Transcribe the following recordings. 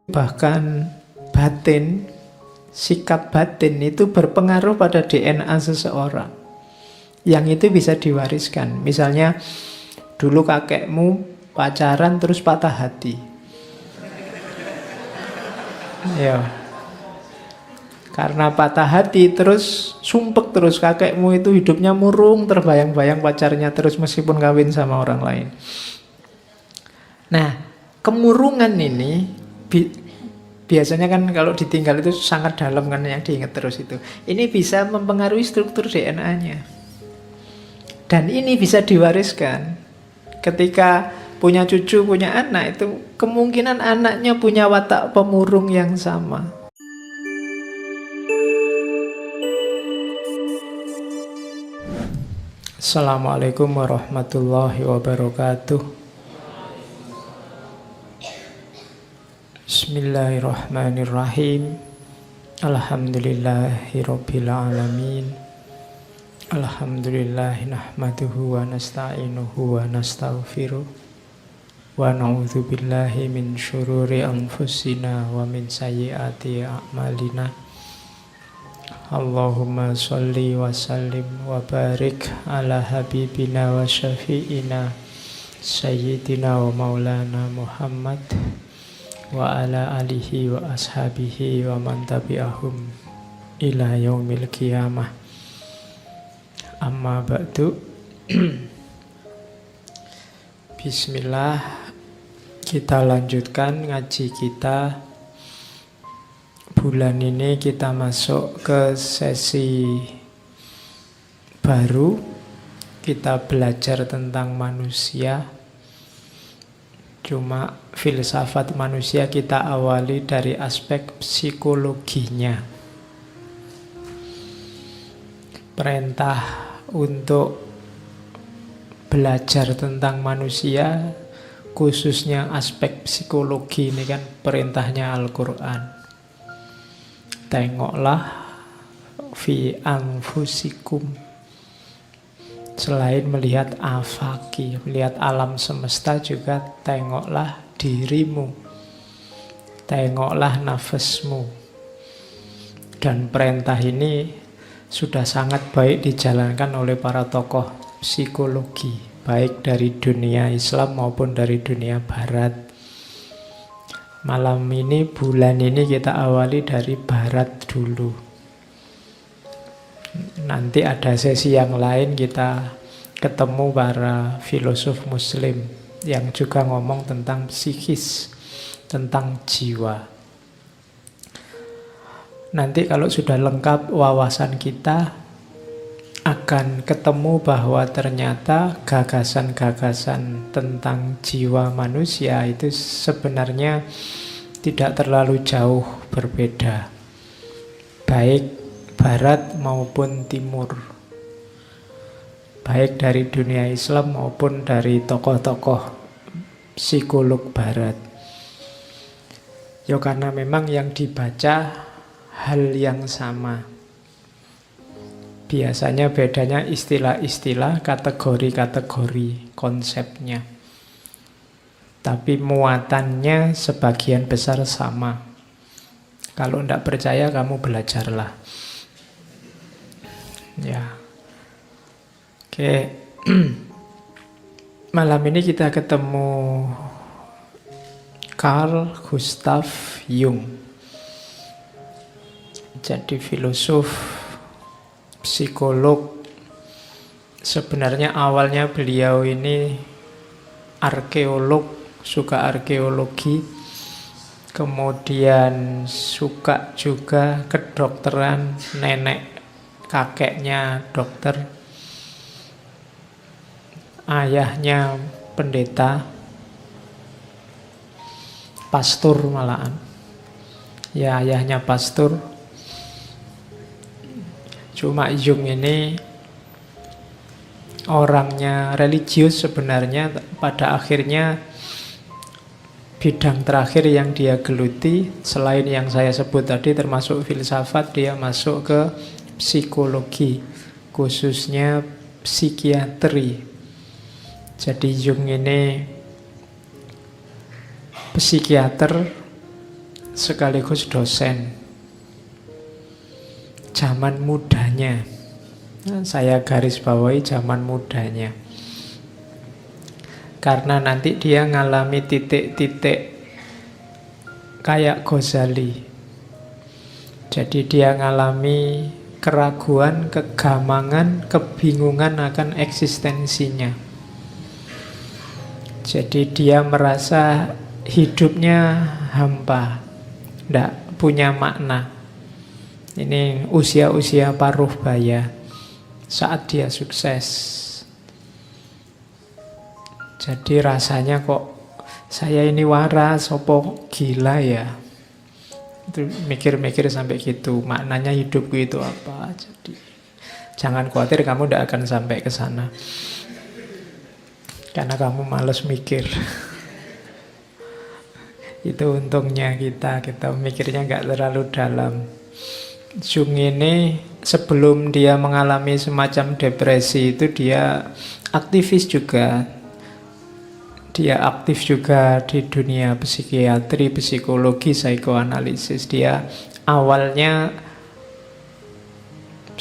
Bahkan batin, sikap batin itu berpengaruh pada DNA seseorang. Yang itu bisa diwariskan. Misalnya dulu kakekmu pacaran terus patah hati. Ya. Karena patah hati terus sumpek terus kakekmu itu hidupnya murung, terbayang-bayang pacarnya terus meskipun kawin sama orang lain. Nah, kemurungan ini biasanya kan kalau ditinggal itu sangat dalam kan yang diingat terus itu. Ini bisa mempengaruhi struktur DNA-nya. Dan ini bisa diwariskan. Ketika punya cucu, punya anak itu kemungkinan anaknya punya watak pemurung yang sama. Assalamualaikum warahmatullahi wabarakatuh. Bismillahirrahmanirrahim. Alhamdulillahirabbil alamin. Alhamdulillahi nahmaduhu wa nasta'inuhu wa nastaghfiruh. Wa na'udzu billahi min syururi anfusina wa min sayyiati a'malina. Allahumma sholli wa sallim wa barik ala habibina wa syafi'ina sayyidina wa maulana Muhammad wa ala alihi wa ashabihi wa man tabi'ahum ila yaumil qiyamah. Amma ba'du. Bismillah, kita lanjutkan ngaji kita. Bulan ini kita masuk ke sesi baru. Kita belajar tentang manusia. Cuma filsafat manusia kita awali dari aspek psikologinya. Perintah untuk belajar tentang manusia, khususnya aspek psikologi ini kan perintahnya Al-Quran. Tengoklah fi anfusikum. Selain melihat afaki, melihat alam semesta, juga tengoklah dirimu. Tengoklah nafasmu. Dan perintah ini sudah sangat baik dijalankan oleh para tokoh psikologi, baik dari dunia Islam maupun dari dunia Barat. Malam ini, bulan ini kita awali dari Barat dulu. Nanti ada sesi yang lain kita ketemu para filosof muslim yang juga ngomong tentang psikis, tentang jiwa. Nanti kalau sudah lengkap wawasan kita, akan ketemu bahwa ternyata gagasan-gagasan tentang jiwa manusia itu sebenarnya tidak terlalu jauh berbeda, baik Barat maupun Timur, baik dari dunia Islam maupun dari tokoh-tokoh psikolog Barat. Ya karena memang yang dibaca hal yang sama. Biasanya bedanya istilah-istilah, kategori-kategori konsepnya. Tapi muatannya sebagian besar sama. Kalau tidak percaya, kamu belajarlah. Ya. Oke. Malam ini kita ketemu Carl Gustav Jung. Jadi filosof, psikolog. Sebenarnya awalnya beliau ini arkeolog, suka arkeologi. Kemudian suka juga kedokteran, nenek kakeknya dokter, ayahnya pendeta, pastor malahan. Ya, ayahnya pastor. Cuma Jung ini orangnya religius sebenarnya. Pada akhirnya bidang terakhir yang dia geluti, selain yang saya sebut tadi termasuk filsafat, dia masuk ke psikologi, khususnya psikiatri. Jadi Jung ini psikiater sekaligus dosen. Zaman mudanya, saya garis bawahi zaman mudanya. Karena nanti dia ngalami titik-titik kayak Ghazali. Jadi dia ngalami keraguan, kegamangan, kebingungan akan eksistensinya. Jadi dia merasa hidupnya hampa, tidak punya makna. Ini usia-usia paruh baya saat dia sukses. Jadi rasanya kok saya ini waras, opo gila ya. Itu mikir-mikir sampai gitu. Maknanya hidupku itu apa? Jadi jangan khawatir, kamu tidak akan sampai ke sana. Karena kamu malas mikir. Itu untungnya kita mikirnya nggak terlalu dalam. Jung ini sebelum dia mengalami semacam depresi itu dia aktivis juga. Dia aktif juga di dunia psikiatri, psikologi, psikoanalisis. Dia awalnya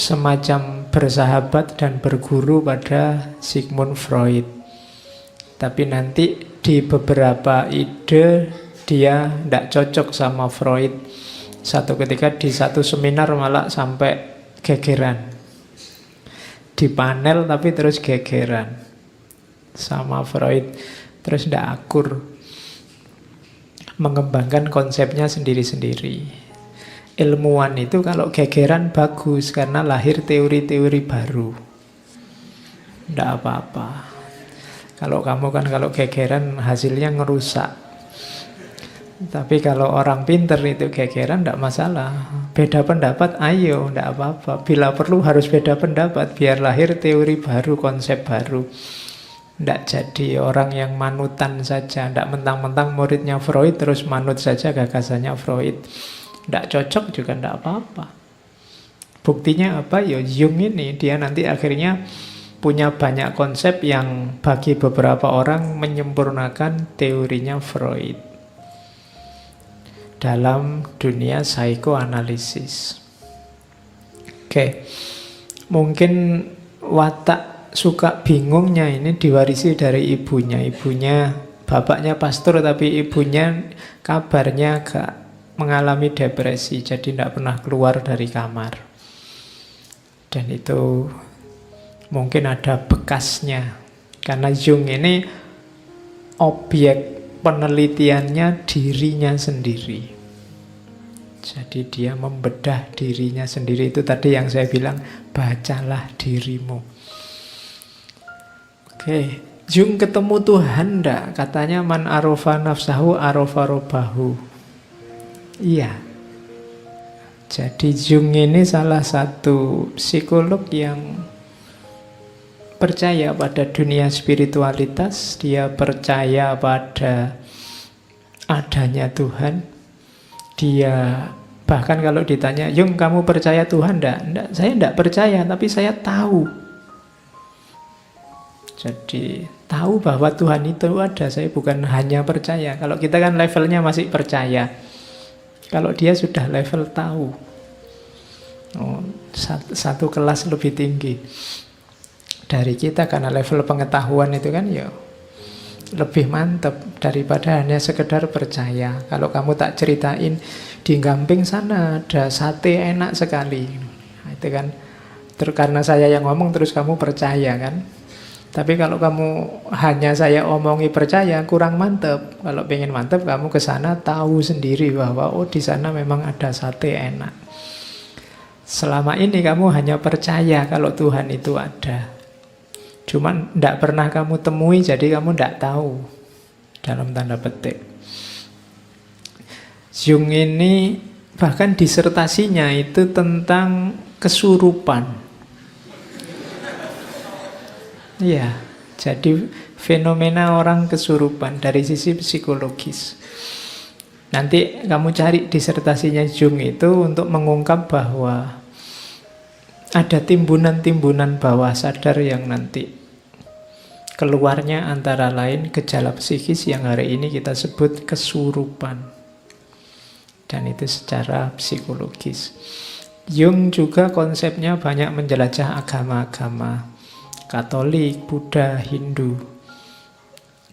semacam bersahabat dan berguru pada Sigmund Freud. Tapi nanti di beberapa ide dia tidak cocok sama Freud. Satu ketika di satu seminar malah sampai gegeran. Di panel tapi terus gegeran sama Freud. Terus tidak akur. Mengembangkan konsepnya sendiri-sendiri. Ilmuwan itu kalau gegeran bagus karena lahir teori-teori baru. Tidak apa-apa. Kalau kamu kan kalau gegeran hasilnya ngerusak. Tapi kalau orang pinter itu gegeran tidak masalah. Beda pendapat, ayo, tidak apa-apa. Bila perlu harus beda pendapat, biar lahir teori baru, konsep baru. Tidak jadi orang yang manutan saja. Tidak mentang-mentang muridnya Freud terus manut saja gagasannya Freud. Tidak cocok juga tidak apa-apa. Buktinya apa? Ya Jung ini, dia nanti akhirnya punya banyak konsep yang bagi beberapa orang menyempurnakan teorinya Freud dalam dunia psikoanalisis. Oke, mungkin watak suka bingungnya ini diwarisi dari ibunya. Ibunya, bapaknya pastor tapi ibunya kabarnya agak mengalami depresi, jadi tidak pernah keluar dari kamar. Dan itu mungkin ada bekasnya. Karena Jung ini objek penelitiannya dirinya sendiri. Jadi dia membedah dirinya sendiri. Itu tadi yang saya bilang, bacalah dirimu. Oke, Jung ketemu Tuhan enggak? Katanya man arofa nafsahu arofa robahu. Iya. Jadi Jung ini salah satu psikolog yang percaya pada dunia spiritualitas. Dia percaya pada adanya Tuhan. Dia bahkan kalau ditanya, Jung kamu percaya Tuhan enggak? Enggak, saya enggak percaya, tapi saya tahu. Jadi tahu bahwa Tuhan itu ada. Saya bukan hanya percaya. Kalau kita kan levelnya masih percaya. Kalau dia sudah level tahu. Satu kelas lebih tinggi dari kita, karena level pengetahuan itu kan ya lebih mantap daripada hanya sekedar percaya. Kalau kamu tak ceritain di Gamping sana ada sate enak sekali, nah, itu kan karena saya yang ngomong terus kamu percaya kan. Tapi kalau kamu hanya saya omongi percaya, kurang mantap. Kalau pengen mantap kamu ke sana tahu sendiri bahwa oh di sana memang ada sate enak. Selama ini kamu hanya percaya kalau Tuhan itu ada. Cuman tidak pernah kamu temui, jadi kamu tidak tahu. Dalam tanda petik. Jung ini bahkan disertasinya itu tentang kesurupan. Iya, jadi fenomena orang kesurupan dari sisi psikologis. Nanti kamu cari disertasinya Jung itu untuk mengungkap bahwa ada timbunan-timbunan bawah sadar yang nanti keluarnya antara lain gejala psikis yang hari ini kita sebut kesurupan. Dan itu secara psikologis. Jung juga konsepnya banyak menjelajah agama-agama Katolik, Buddha, Hindu.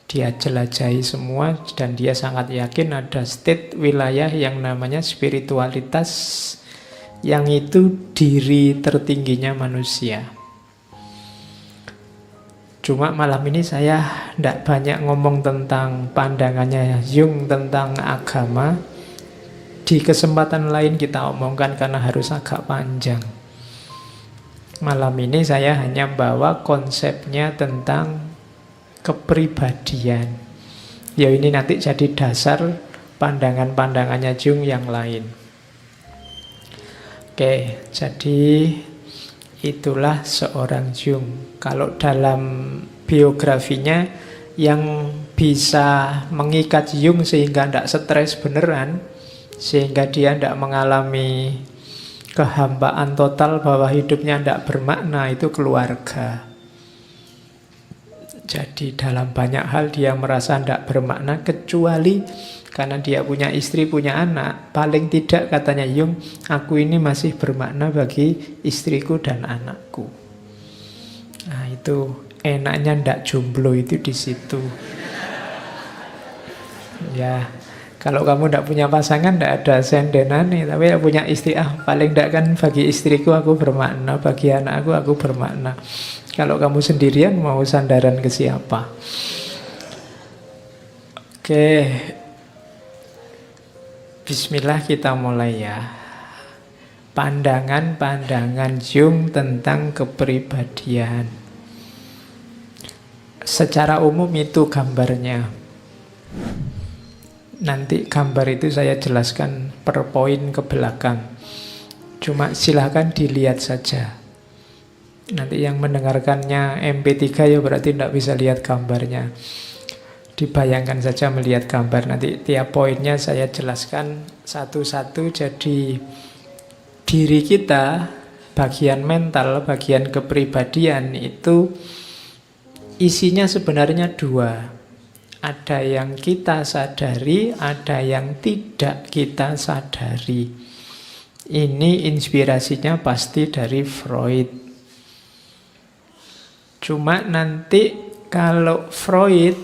Dia jelajahi semua dan dia sangat yakin ada state wilayah yang namanya spiritualitas, yang itu diri tertingginya manusia. Cuma malam ini saya tidak banyak ngomong tentang pandangannya Jung tentang agama. Di kesempatan lain kita omongkan karena harus agak panjang. Malam ini saya hanya bawa konsepnya tentang kepribadian. Ya ini nanti jadi dasar pandangan-pandangannya Jung yang lain. Oke, jadi itulah seorang Jung. Kalau dalam biografinya yang bisa mengikat Jung sehingga tidak stres beneran, sehingga dia tidak mengalami kehambaan total bahwa hidupnya tidak bermakna, itu keluarga. Jadi dalam banyak hal dia merasa tidak bermakna, kecuali karena dia punya istri, punya anak. Paling tidak katanya Jung, aku ini masih bermakna bagi istriku dan anakku. Nah itu enaknya tidak jomblo itu di situ. Ya, kalau kamu tidak punya pasangan, tidak ada sendenane. Tapi yang punya istri, paling tidak kan bagi istriku aku bermakna, bagi anakku aku bermakna. Kalau kamu sendirian mau sandaran ke siapa? Oke, bismillah kita mulai ya. Pandangan-pandangan Jung tentang kepribadian. Secara umum itu gambarnya. Nanti gambar itu saya jelaskan per poin ke belakang. Cuma silahkan dilihat saja. Nanti yang mendengarkannya MP3 ya berarti tidak bisa lihat gambarnya. Dibayangkan saja melihat gambar. Nanti tiap poinnya saya jelaskan satu-satu. Jadi diri kita, bagian mental, bagian kepribadian itu isinya sebenarnya dua. Ada yang kita sadari, ada yang tidak kita sadari. Ini inspirasinya pasti dari Freud. Cuma nanti kalau Freud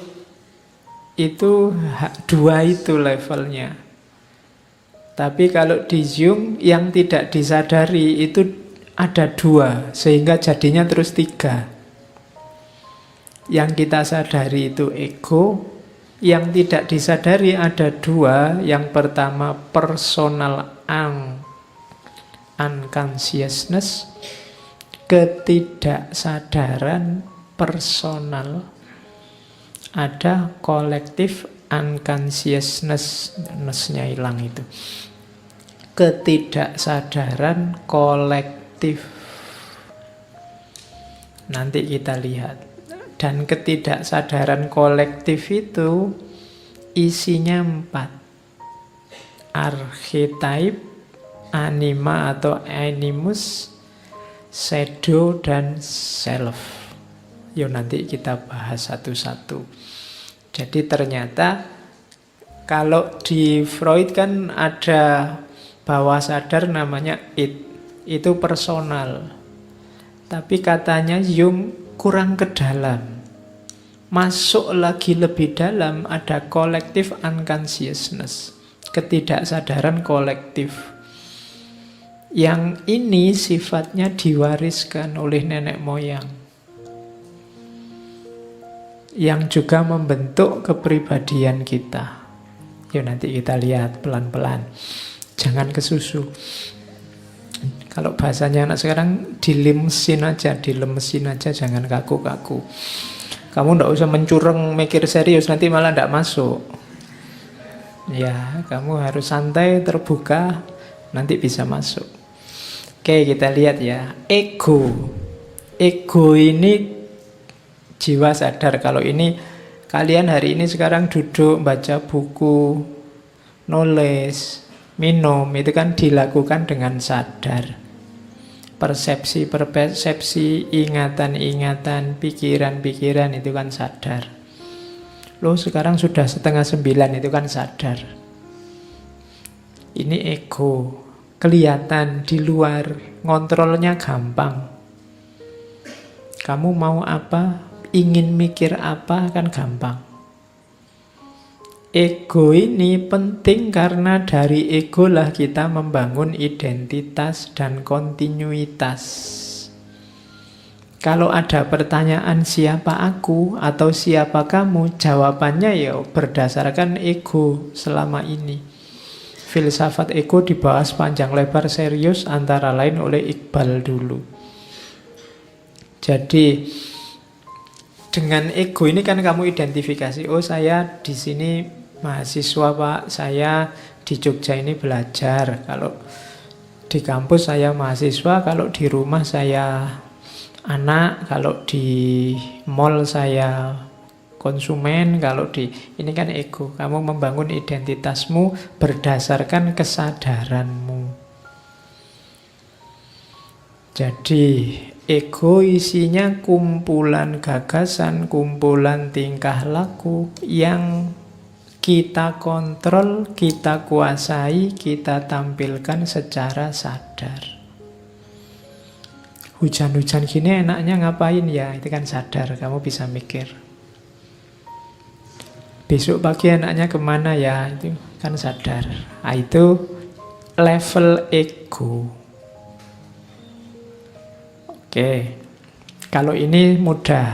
itu dua itu levelnya. Tapi kalau di Jung yang tidak disadari itu ada dua, sehingga jadinya terus tiga. Yang kita sadari itu ego, yang tidak disadari ada dua. Yang pertama personal unconsciousness, ketidaksadaran personal. Ada kolektif unconsciousness-nya hilang itu. Ketidaksadaran kolektif. Nanti kita lihat. Dan ketidaksadaran kolektif itu isinya 4. Archetype, anima atau animus, shadow, dan self. Yuk nanti kita bahas satu-satu. Jadi ternyata kalau di Freud kan ada bawah sadar namanya id. Itu personal. Tapi katanya Jung kurang ke dalam. Masuk lagi lebih dalam, ada kolektif unconsciousness, ketidaksadaran kolektif. Yang ini sifatnya diwariskan oleh nenek moyang, yang juga membentuk kepribadian kita. Yuk nanti kita lihat pelan-pelan. Jangan kesusu. Kalau bahasanya anak sekarang dilemesin aja, jangan kaku-kaku. Kamu ndak usah mencureng mikir serius, nanti malah ndak masuk. Ya, kamu harus santai, terbuka, nanti bisa masuk. Oke, kita lihat ya. Ego. Ego ini jiwa sadar. Kalau ini kalian hari ini sekarang duduk baca buku, nulis, minum, itu kan dilakukan dengan sadar. Persepsi-persepsi, ingatan-ingatan, pikiran-pikiran itu kan sadar. Loh sekarang sudah 8:30 itu kan sadar. Ini ego. Kelihatan di luar, ngontrolnya gampang. Kamu mau apa, ingin mikir apa kan gampang. Ego ini penting karena dari ego lah kita membangun identitas dan kontinuitas. Kalau ada pertanyaan siapa aku atau siapa kamu, jawabannya ya berdasarkan ego selama ini. Filsafat ego dibahas panjang lebar serius antara lain oleh Iqbal dulu. Jadi dengan ego ini kan kamu identifikasi, oh saya di sini mahasiswa Pak, saya di Jogja ini belajar. Kalau di kampus saya mahasiswa, kalau di rumah saya anak, kalau di mall saya konsumen, kalau di ini kan ego. Kamu membangun identitasmu berdasarkan kesadaranmu. Jadi ego isinya kumpulan gagasan, kumpulan tingkah laku yang kita kontrol, kita kuasai, kita tampilkan secara sadar. Hujan-hujan gini enaknya ngapain ya? Itu kan sadar, kamu bisa mikir. Besok pagi enaknya kemana ya? Itu kan sadar. Nah, itu level ego. Oke, kalau ini mudah,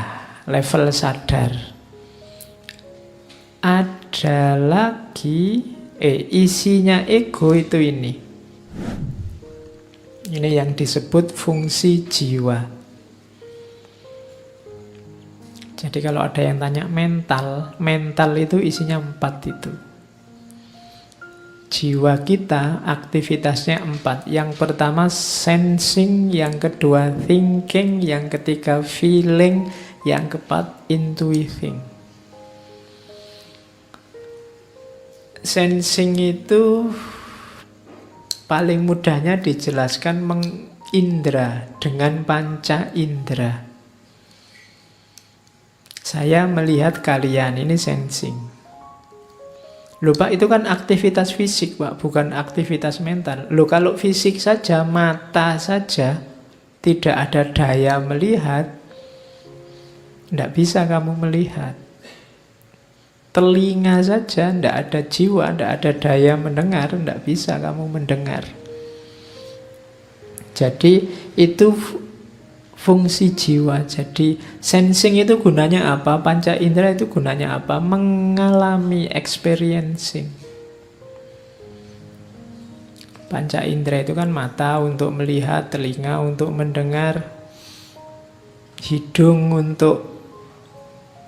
level sadar. Ada lagi, isinya ego itu ini. Ini yang disebut fungsi jiwa. Jadi kalau ada yang tanya mental itu isinya 4 itu. Jiwa kita aktivitasnya 4. Yang pertama sensing, yang kedua thinking, yang ketiga feeling, yang keempat intuiting. Sensing itu paling mudahnya dijelaskan mengindra dengan panca indera. Saya melihat kalian, ini sensing. Loh Pak, itu kan aktivitas fisik Pak, bukan aktivitas mental. Loh kalau fisik saja, mata saja, tidak ada daya melihat, tidak bisa kamu melihat. Telinga saja, tidak ada jiwa, tidak ada daya mendengar, tidak bisa kamu mendengar. Jadi itu fungsi jiwa. Jadi sensing itu gunanya apa? Panca indera itu gunanya apa? Mengalami, experiencing. Panca indera itu kan mata untuk melihat, telinga untuk mendengar, hidung untuk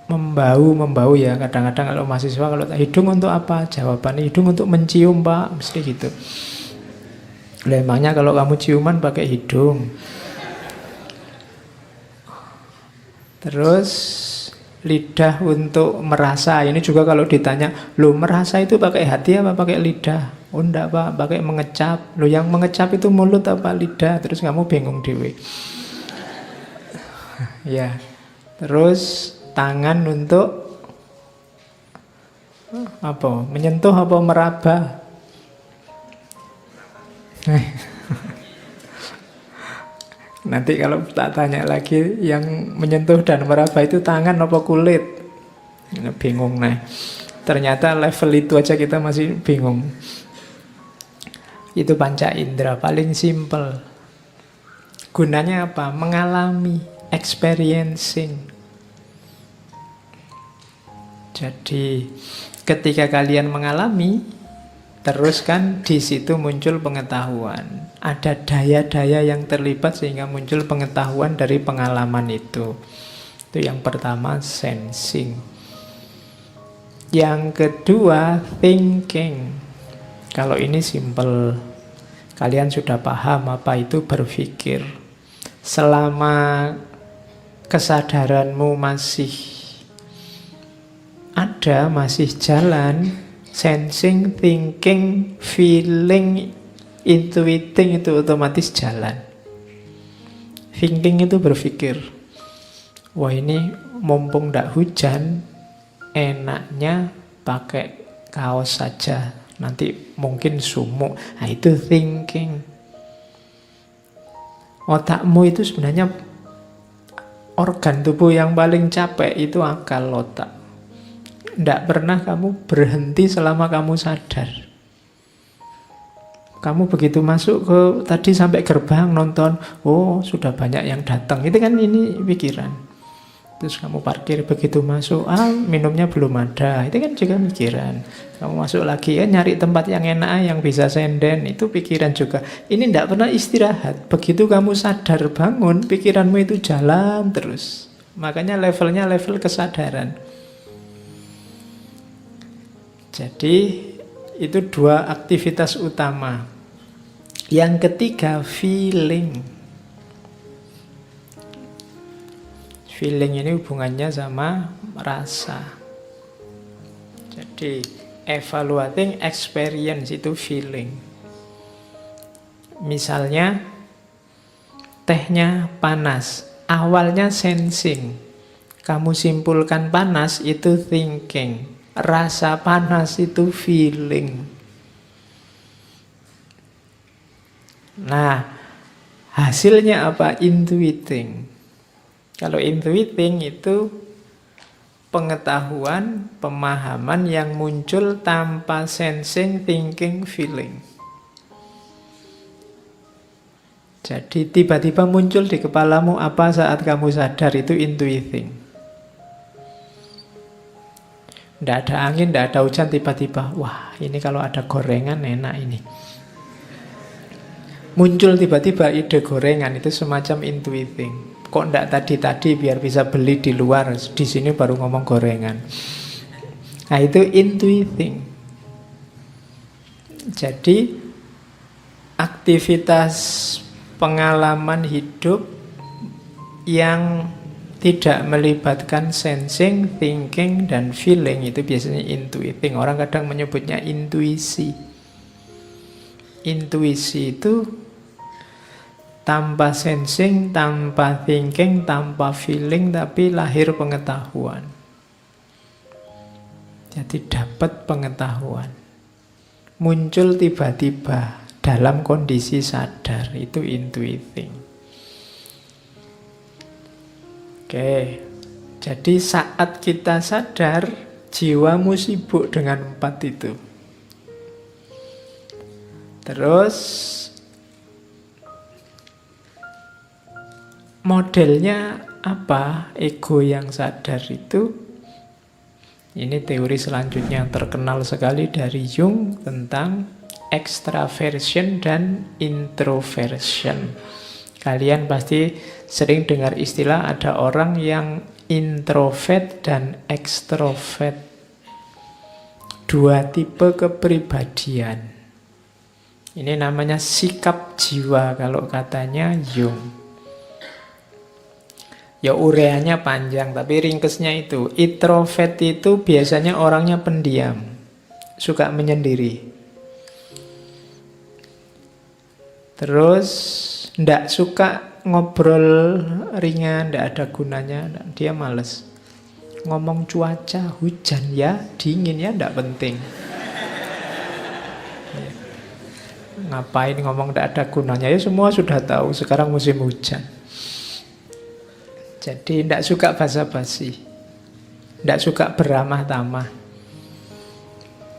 membau ya. Kadang-kadang kalau mahasiswa kalau hidung untuk apa? Jawabannya hidung untuk mencium Pak, mesti gitu. Emangnya kalau kamu ciuman pakai hidung. Terus lidah untuk merasa. Ini juga kalau ditanya, lo merasa itu pakai hati apa pakai lidah? Oh enggak Pak, pakai mengecap. Lo yang mengecap itu mulut apa lidah? Terus kamu bingung dewe. Ya. Terus tangan untuk apa? Menyentuh apa meraba? Nanti kalau tak tanya lagi, yang menyentuh dan meraba itu tangan apa kulit? Bingung nah. Ternyata level itu aja kita masih bingung. Itu panca indera paling simple. Gunanya apa? Mengalami, experiencing. Jadi ketika kalian mengalami, terus kan di situ muncul pengetahuan. Ada daya-daya yang terlibat sehingga muncul pengetahuan dari pengalaman itu. Itu yang pertama, sensing. Yang kedua, thinking. Kalau ini simple. Kalian sudah paham apa itu berpikir. Selama kesadaranmu masih ada, masih jalan, sensing, thinking, feeling, intuiting itu otomatis jalan. Thinking itu berpikir, wah ini mumpung ndak hujan, enaknya pakai kaos saja nanti mungkin sumuk. Nah, itu thinking. Otakmu itu sebenarnya organ tubuh yang paling capek itu akal, otak. Tidak pernah kamu berhenti selama kamu sadar. Kamu begitu masuk ke tadi sampai gerbang nonton, oh sudah banyak yang datang. Itu kan ini pikiran. Terus kamu parkir, begitu masuk, minumnya belum ada. Itu kan juga pikiran. Kamu masuk lagi, nyari tempat yang enak, yang bisa senden. Itu pikiran juga. Ini tidak pernah istirahat. Begitu kamu sadar bangun, pikiranmu itu jalan terus. Makanya levelnya level kesadaran. Jadi itu dua aktivitas utama. Yang ketiga, feeling. Feeling ini hubungannya sama rasa. Jadi evaluating experience itu feeling. Misalnya tehnya panas, awalnya sensing. Kamu simpulkan panas itu thinking. Rasa panas itu feeling. Nah, hasilnya apa? Intuiting. Kalau intuiting itu pengetahuan, pemahaman yang muncul tanpa sensing, thinking, feeling. Jadi tiba-tiba muncul di kepalamu apa saat kamu sadar, itu intuiting. Tidak ada angin, tidak ada hujan, tiba-tiba, wah ini kalau ada gorengan enak ini. Muncul tiba-tiba ide gorengan, itu semacam intuiting. Kok enggak tadi-tadi biar bisa beli di luar, di sini baru ngomong gorengan. Nah, itu intuiting. Jadi aktivitas pengalaman hidup yang tidak melibatkan sensing, thinking, dan feeling itu biasanya intuiting. Orang kadang menyebutnya intuisi. Intuisi itu tanpa sensing, tanpa thinking, tanpa feeling, tapi lahir pengetahuan. Jadi dapat pengetahuan. Muncul tiba-tiba dalam kondisi sadar, itu intuiting. Oke, jadi saat kita sadar, jiwamu sibuk dengan 4 itu. Terus modelnya apa? Ego yang sadar itu, ini teori selanjutnya yang terkenal sekali dari Jung tentang extraversion dan introversion. Kalian pasti sering dengar istilah ada orang yang introvert dan extrovert. 2 tipe kepribadian. Ini namanya sikap jiwa kalau katanya Jung. Ya ureanya panjang, tapi ringkesnya itu. Introvert itu biasanya orangnya pendiam, suka menyendiri. Terus ndak suka ngobrol ringan, ndak ada gunanya, dia males. Ngomong cuaca, hujan ya, dingin ya, ndak penting. Ngapain ngomong ndak ada gunanya, ya semua sudah tahu sekarang musim hujan. Jadi tidak suka basa-basi, tidak suka beramah tamah.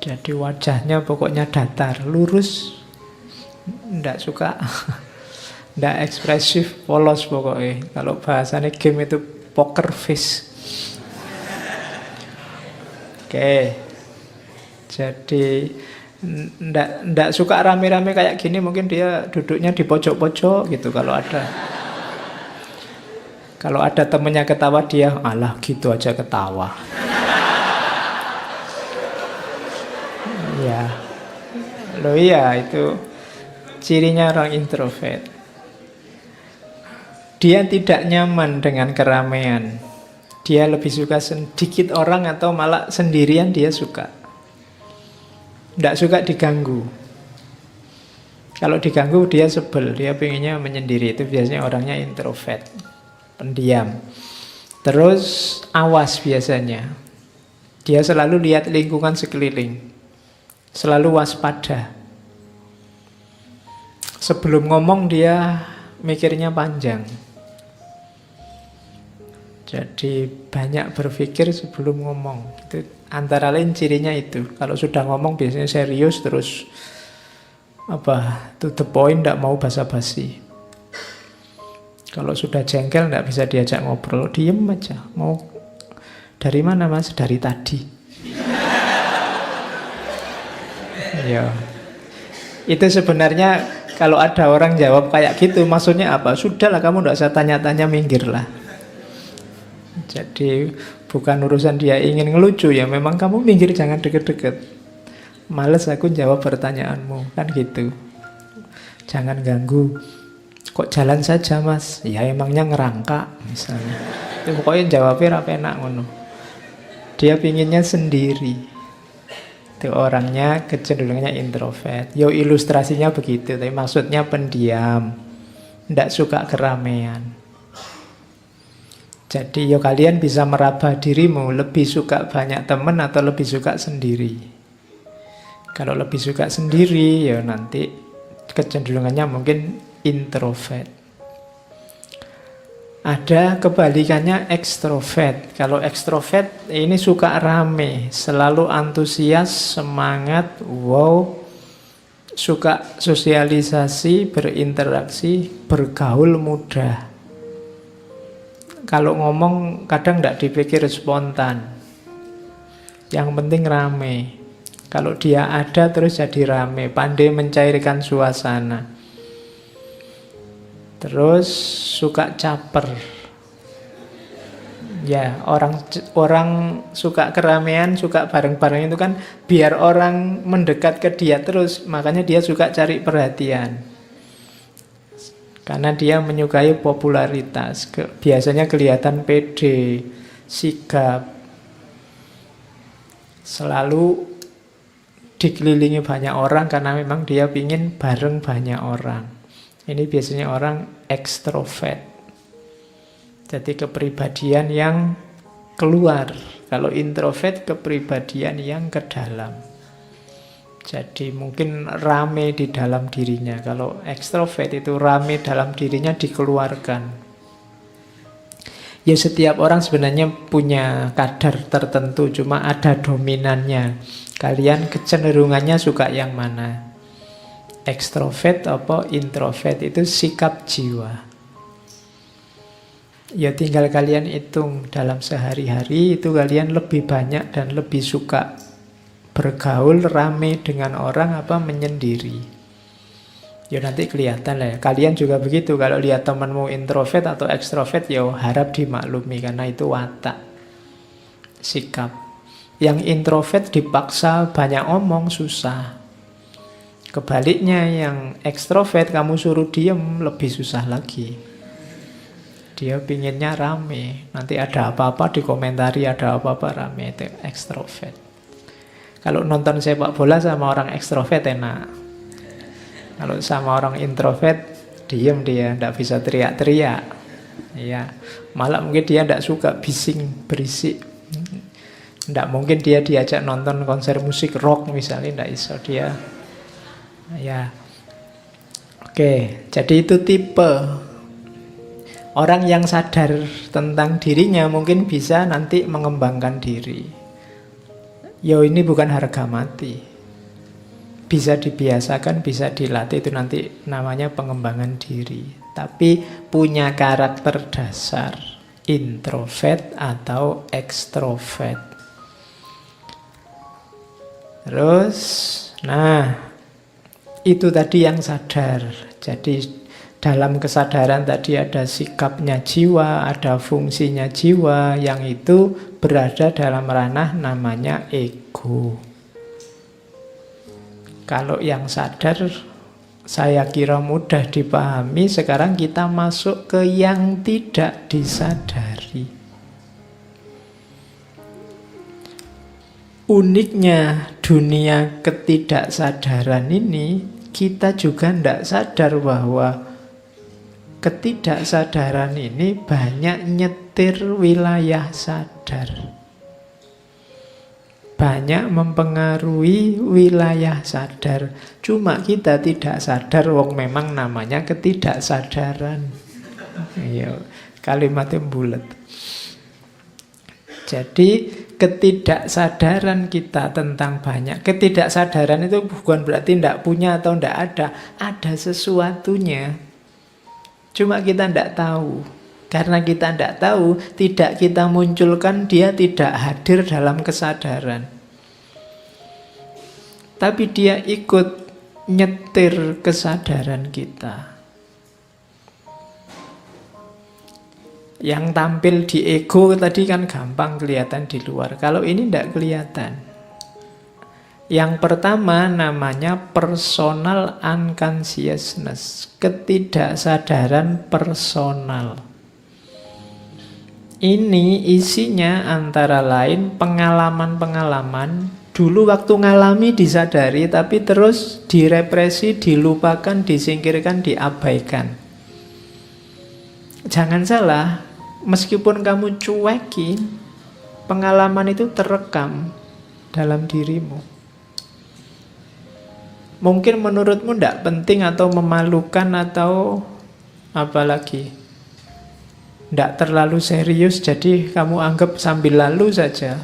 Jadi wajahnya pokoknya datar, lurus, tidak suka, tidak ekspresif, polos pokoknya. Kalau bahasanya game itu poker face. Oke, jadi tidak suka rame-rame kayak gini. Mungkin dia duduknya di pojok-pojok gitu kalau ada. Kalau ada temennya ketawa, dia alah gitu aja ketawa. Ya, loh iya itu cirinya orang introvert. Dia tidak nyaman dengan keramaian. Dia lebih suka sedikit orang atau malah sendirian dia suka. Tidak suka diganggu. Kalau diganggu dia sebel, dia pengennya menyendiri. Itu biasanya orangnya introvert. Pendiam. Terus awas biasanya. Dia selalu lihat lingkungan sekeliling. Selalu waspada. Sebelum ngomong dia mikirnya panjang. Jadi banyak berpikir sebelum ngomong. Itu antara lain cirinya itu. Kalau sudah ngomong biasanya serius, terus to the point, tidak mau basa-basi. Kalau sudah jengkel tidak bisa diajak ngobrol, diem aja. Mau dari mana mas? Dari tadi. Ya, itu sebenarnya kalau ada orang jawab kayak gitu, maksudnya apa? Sudahlah, kamu tidak usah tanya-tanya, minggirlah. Jadi bukan urusan dia ingin ngelucu, ya memang kamu minggir, jangan deket-deket. Males aku jawab pertanyaanmu, kan gitu. Jangan ganggu. Kok jalan saja mas? Ya emangnya ngerangka misalnya. Itu pokoknya jawabnya apa enak ngono. Dia pinginnya sendiri. Itu orangnya kecenderungannya introvert. Yo ilustrasinya begitu, tapi maksudnya pendiam, tidak suka keramaian. Jadi yo kalian bisa meraba dirimu, lebih suka banyak teman atau lebih suka sendiri. Kalau lebih suka sendiri, ya nanti kecenderungannya mungkin introvert. Ada kebalikannya ekstrovert. Kalau ekstrovert ini suka rame, selalu antusias, semangat, wow, suka sosialisasi, berinteraksi, bergaul mudah. Kalau ngomong kadang tidak dipikir spontan. Yang penting rame. Kalau dia ada terus jadi rame, pandai mencairkan suasana. Terus suka caper. Ya, orang suka keramaian, suka bareng-bareng itu kan biar orang mendekat ke dia terus, makanya dia suka cari perhatian. Karena dia menyukai popularitas, biasanya kelihatan pede, sigap. Selalu dikelilingi banyak orang karena memang dia ingin bareng banyak orang. Ini biasanya orang ekstrovert. Jadi kepribadian yang keluar. Kalau introvert kepribadian yang ke dalam. Jadi mungkin rame di dalam dirinya. Kalau ekstrovert itu rame dalam dirinya dikeluarkan. Ya setiap orang sebenarnya punya kadar tertentu, cuma ada dominannya. Kalian kecenderungannya suka yang mana? Ekstrovert apa introvert, itu sikap jiwa. Ya tinggal kalian hitung dalam sehari-hari itu kalian lebih banyak dan lebih suka bergaul rame dengan orang apa menyendiri. Ya nanti kelihatan lah ya. Kalian juga begitu, kalau lihat temanmu introvert atau ekstrovert ya harap dimaklumi karena itu watak, sikap. Yang introvert dipaksa banyak omong susah. Kebaliknya yang ekstrovert kamu suruh diem lebih susah lagi. Dia pinginnya rame. Nanti ada apa-apa dikomentari, ada apa-apa rame. Itu ekstrovert. Kalau nonton sepak bola sama orang ekstrovert enak. Kalau sama orang introvert diem dia, tidak bisa teriak-teriak. Ya, malah mungkin dia tidak suka bising, berisik. Tidak mungkin dia diajak nonton konser musik rock misalnya, tidak iso dia. Ya, oke. Jadi itu tipe orang yang sadar tentang dirinya mungkin bisa nanti mengembangkan diri. Yo ini bukan harga mati, bisa dibiasakan, bisa dilatih, itu nanti namanya pengembangan diri. Tapi punya karakter dasar introvert atau ekstrovert. Terus, nah. Itu tadi yang sadar. Jadi dalam kesadaran tadi ada sikapnya jiwa, ada fungsinya jiwa, yang itu berada dalam ranah namanya ego. Kalau yang sadar saya kira mudah dipahami. Sekarang kita masuk ke yang tidak disadari. Uniknya dunia ketidaksadaran ini, kita juga tidak sadar bahwa ketidaksadaran ini banyak nyetir wilayah sadar. banyak mempengaruhi wilayah sadar. Cuma kita tidak sadar, wong memang namanya ketidaksadaran. Iya, kalimatnya bulat. Jadi ketidaksadaran kita tentang banyak. Ketidaksadaran itu bukan berarti tidak punya atau tidak ada. Ada sesuatunya. Cuma kita tidak tahu. Karena kita tidak tahu, tidak kita munculkan, dia tidak hadir dalam kesadaran. Tapi dia ikut nyetir kesadaran kita. Yang tampil di ego tadi kan gampang kelihatan di luar. Kalau ini tidak kelihatan. Yang pertama namanya personal unconsciousness. Ketidaksadaran personal. Ini isinya antara lain pengalaman-pengalaman. Dulu waktu ngalami disadari, tapi terus direpresi, dilupakan, disingkirkan, diabaikan. Jangan salah, meskipun kamu cuekin, pengalaman itu terekam dalam dirimu. Mungkin menurutmu tidak penting atau memalukan atau apalagi tidak terlalu serius, jadi kamu anggap sambil lalu saja.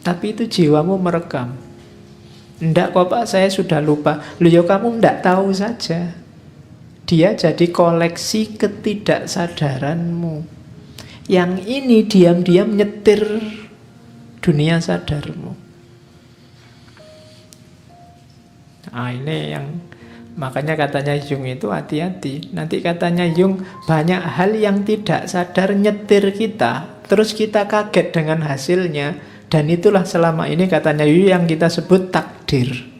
Tapi itu jiwamu merekam. Tidak kok Pak, saya sudah lupa. Loh ya kamu tidak tahu saja. Dia jadi koleksi ketidaksadaranmu. Yang ini diam-diam nyetir dunia sadarmu. Nah ini yang makanya katanya Jung itu hati-hati. Nanti katanya Jung banyak hal yang tidak sadar nyetir kita. Terus kita kaget dengan hasilnya. Dan itulah selama ini katanya Jung yang kita sebut takdir.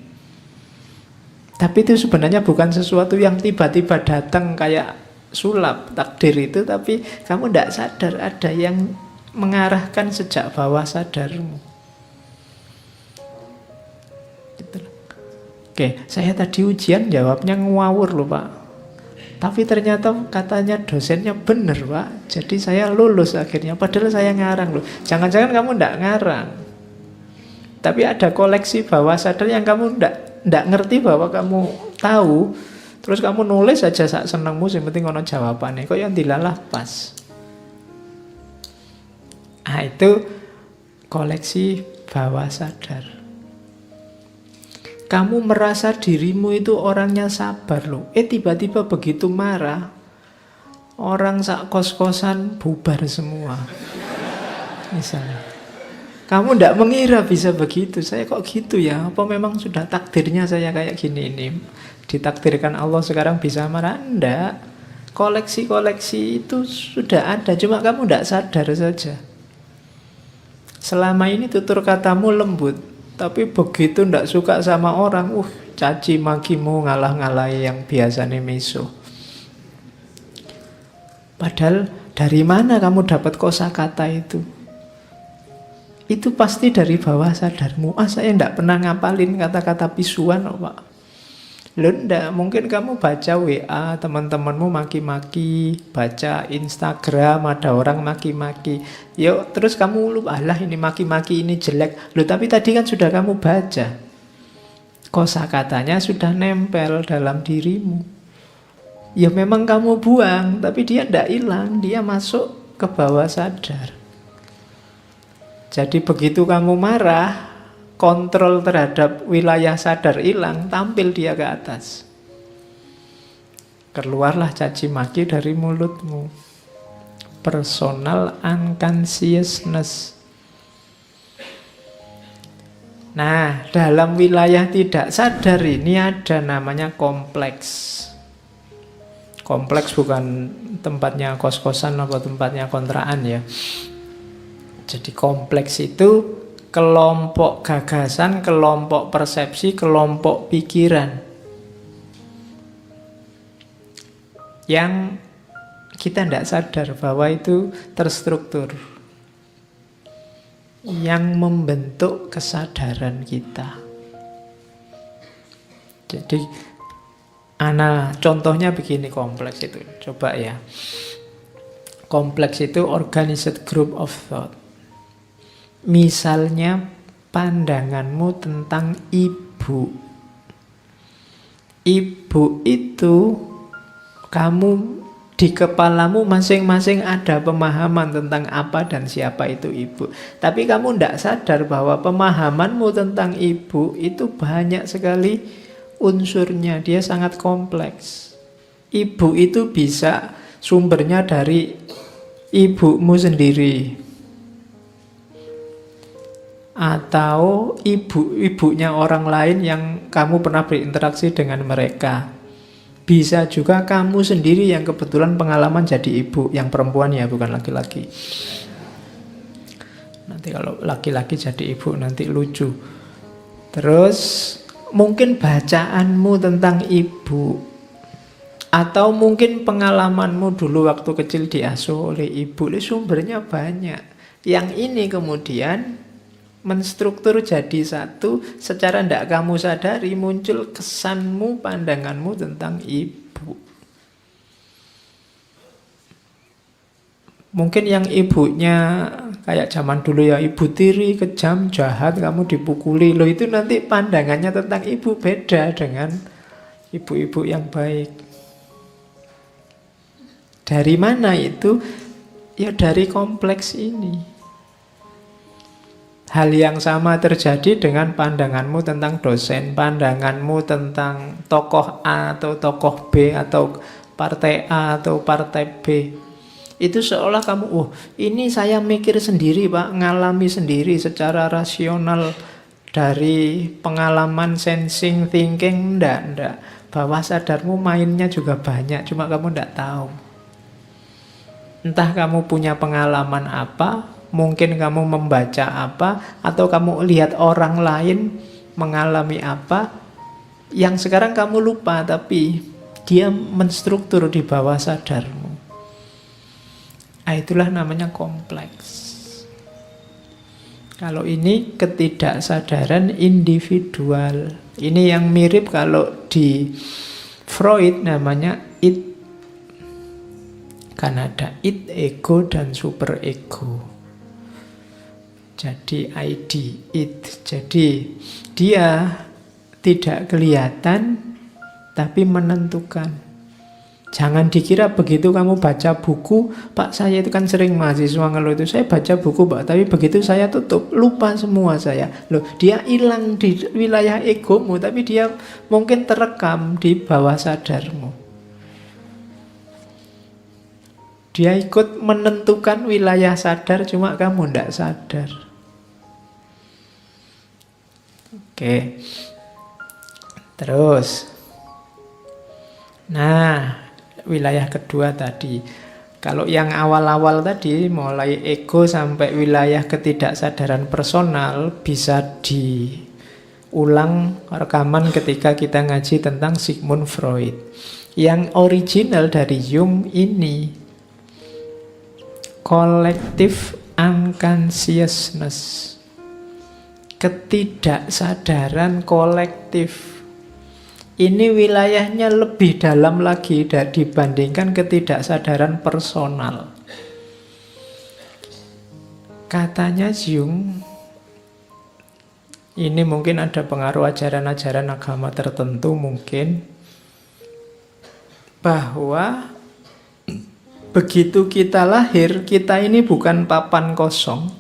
Tapi itu sebenarnya bukan sesuatu yang tiba-tiba datang kayak sulap takdir itu. Tapi kamu tidak sadar ada yang mengarahkan sejak bawah sadarmu. Oke, saya tadi ujian jawabnya ngawur loh Pak. Tapi ternyata katanya dosennya benar Pak. Jadi saya lulus akhirnya. Padahal saya ngarang loh. Jangan-jangan kamu tidak ngarang. Tapi ada koleksi bawah sadar yang kamu tidak ngerti bahwa kamu tahu. Terus kamu nulis aja sak senengmu, yang penting ono jawabannya. Kok yang dilalah pas. Nah itu koleksi bawah sadar. Kamu merasa dirimu itu orangnya sabar loh. Tiba-tiba begitu marah, orang sak kos-kosan bubar semua. Misalnya. Kamu tidak mengira bisa begitu. Saya kok gitu ya? Apa memang sudah takdirnya saya kayak gini ini? Ditakdirkan Allah sekarang bisa marah? Tidak. Koleksi-koleksi itu sudah ada. Cuma kamu tidak sadar saja. Selama ini tutur katamu lembut. Tapi begitu ndak suka sama orang, caci makimu ngalah-ngalahi yang biasanya miso. Padahal dari mana kamu dapat kosakata itu? Itu pasti dari bawah sadarmu. Saya ndak pernah ngapalin kata-kata pisuan loh Pak. Loh ndak, mungkin kamu baca WA teman-temanmu maki-maki, baca Instagram ada orang maki-maki. Yuk, terus kamu lupa, alah ini maki-maki ini jelek. Loh tapi tadi kan sudah kamu baca. Kosakatanya sudah nempel dalam dirimu. Ya memang kamu buang, tapi dia ndak hilang, dia masuk ke bawah sadar. Jadi begitu kamu marah, kontrol terhadap wilayah sadar hilang, tampil dia ke atas. Keluarlah caci maki dari mulutmu. Personal unconsciousness. Nah, dalam wilayah tidak sadar ini ada namanya kompleks. Kompleks bukan tempatnya kos-kosan atau tempatnya kontrakan ya. Jadi kompleks itu kelompok gagasan, kelompok persepsi, kelompok pikiran yang kita tidak sadar bahwa itu terstruktur, yang membentuk kesadaran kita. Jadi contohnya begini kompleks itu, coba ya. Kompleks itu organized group of thought. Misalnya pandanganmu tentang ibu. Ibu itu kamu di kepalamu masing-masing ada pemahaman tentang apa dan siapa itu ibu. Tapi kamu tidak sadar bahwa pemahamanmu tentang ibu itu banyak sekali unsurnya. Dia sangat kompleks. Ibu itu bisa sumbernya dari ibumu sendiri, atau ibunya orang lain yang kamu pernah berinteraksi dengan mereka. Bisa juga kamu sendiri yang kebetulan pengalaman jadi ibu, yang perempuan ya, bukan laki-laki. Nanti kalau laki-laki jadi ibu nanti lucu. Terus mungkin bacaanmu tentang ibu, atau mungkin pengalamanmu dulu waktu kecil diasuh oleh ibu. Sumbernya banyak. Yang ini kemudian menstruktur jadi satu, secara tidak kamu sadari muncul kesanmu, pandanganmu tentang ibu. Mungkin yang ibunya kayak zaman dulu ya, ibu tiri, kejam, jahat, kamu dipukuli. Loh, itu nanti pandangannya tentang ibu beda dengan ibu-ibu yang baik. Dari mana itu? Ya dari kompleks ini. Hal yang sama terjadi dengan pandanganmu tentang dosen, pandanganmu tentang tokoh A atau tokoh B, atau partai A atau partai B. Itu seolah kamu, oh ini saya mikir sendiri Pak, ngalami sendiri secara rasional dari pengalaman sensing, thinking. Enggak. Bawah sadarmu mainnya juga banyak, cuma kamu enggak tahu. Entah kamu punya pengalaman apa, mungkin kamu membaca apa, atau kamu lihat orang lain mengalami apa, yang sekarang kamu lupa, tapi dia menstruktur di bawah sadarmu. Itulah namanya kompleks. Kalau ini ketidaksadaran individual. Ini yang mirip kalau di Freud namanya id. Kan ada id, ego, dan super ego. Jadi ID, it. Jadi dia tidak kelihatan tapi menentukan. Jangan dikira begitu kamu baca buku, Pak saya itu kan sering mahasiswa ngeluh itu, saya baca buku Pak, tapi begitu saya tutup, lupa semua saya. Loh, dia hilang di wilayah egomu, tapi dia mungkin terekam di bawah sadarmu. Dia ikut menentukan wilayah sadar, cuma kamu tidak sadar. Oke. Terus. Nah, wilayah kedua tadi. Kalau yang awal-awal tadi, mulai ego sampai wilayah ketidaksadaran personal, bisa diulang rekaman ketika kita ngaji tentang Sigmund Freud. Yang original dari Jung ini collective unconsciousness, ketidaksadaran kolektif. Ini wilayahnya lebih dalam lagi dibandingkan ketidaksadaran personal. Katanya Jung, ini mungkin ada pengaruh ajaran-ajaran agama tertentu mungkin, bahwa begitu kita lahir, kita ini bukan papan kosong.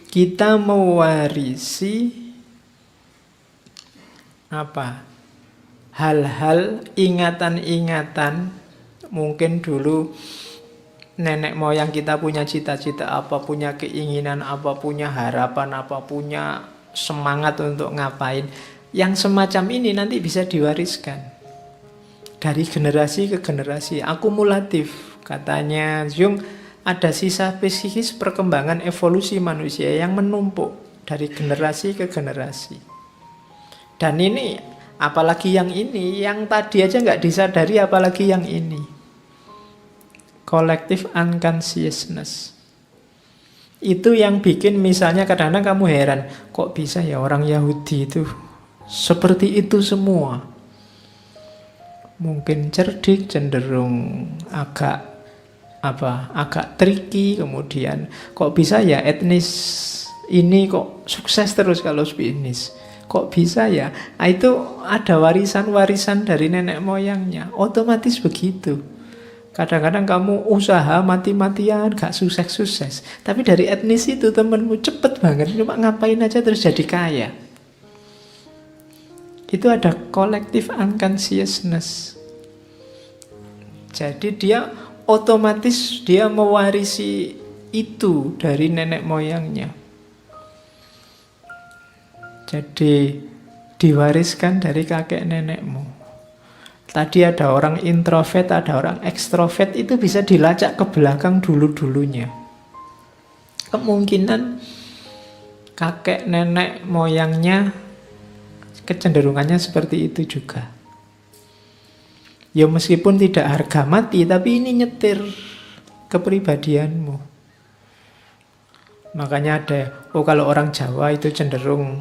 Kita mewarisi apa? Hal-hal, ingatan-ingatan. Mungkin dulu nenek moyang kita punya cita-cita apa, punya keinginan apa, punya harapan apa, punya semangat untuk ngapain. Yang semacam ini nanti bisa diwariskan dari generasi ke generasi, akumulatif. Katanya Jung, ada sisa psikis perkembangan evolusi manusia yang menumpuk dari generasi ke generasi. Dan ini, apalagi yang ini, yang tadi aja nggak disadari, apalagi yang ini. Collective unconsciousness. Itu yang bikin misalnya kadang-kadang kamu heran, kok bisa ya orang Yahudi itu seperti itu semua. Mungkin cerdik, cenderung agak tricky, kemudian kok bisa ya etnis ini kok sukses terus kalau bisnis. Kok bisa ya? Nah, itu ada warisan-warisan dari nenek moyangnya. Otomatis begitu. Kadang-kadang kamu usaha mati-matian, gak sukses-sukses. Tapi dari etnis itu temenmu cepet banget. Cuma ngapain aja terus jadi kaya. Itu ada collective unconsciousness. Jadi dia otomatis dia mewarisi itu dari nenek moyangnya. Jadi diwariskan dari kakek nenekmu. Tadi ada orang introvert, ada orang ekstrovert, itu bisa dilacak ke belakang dulu-dulunya. Kemungkinan kakek nenek moyangnya kecenderungannya seperti itu juga. Ya meskipun tidak harga mati, tapi ini nyetir kepribadianmu. Makanya ada, kalau orang Jawa itu cenderung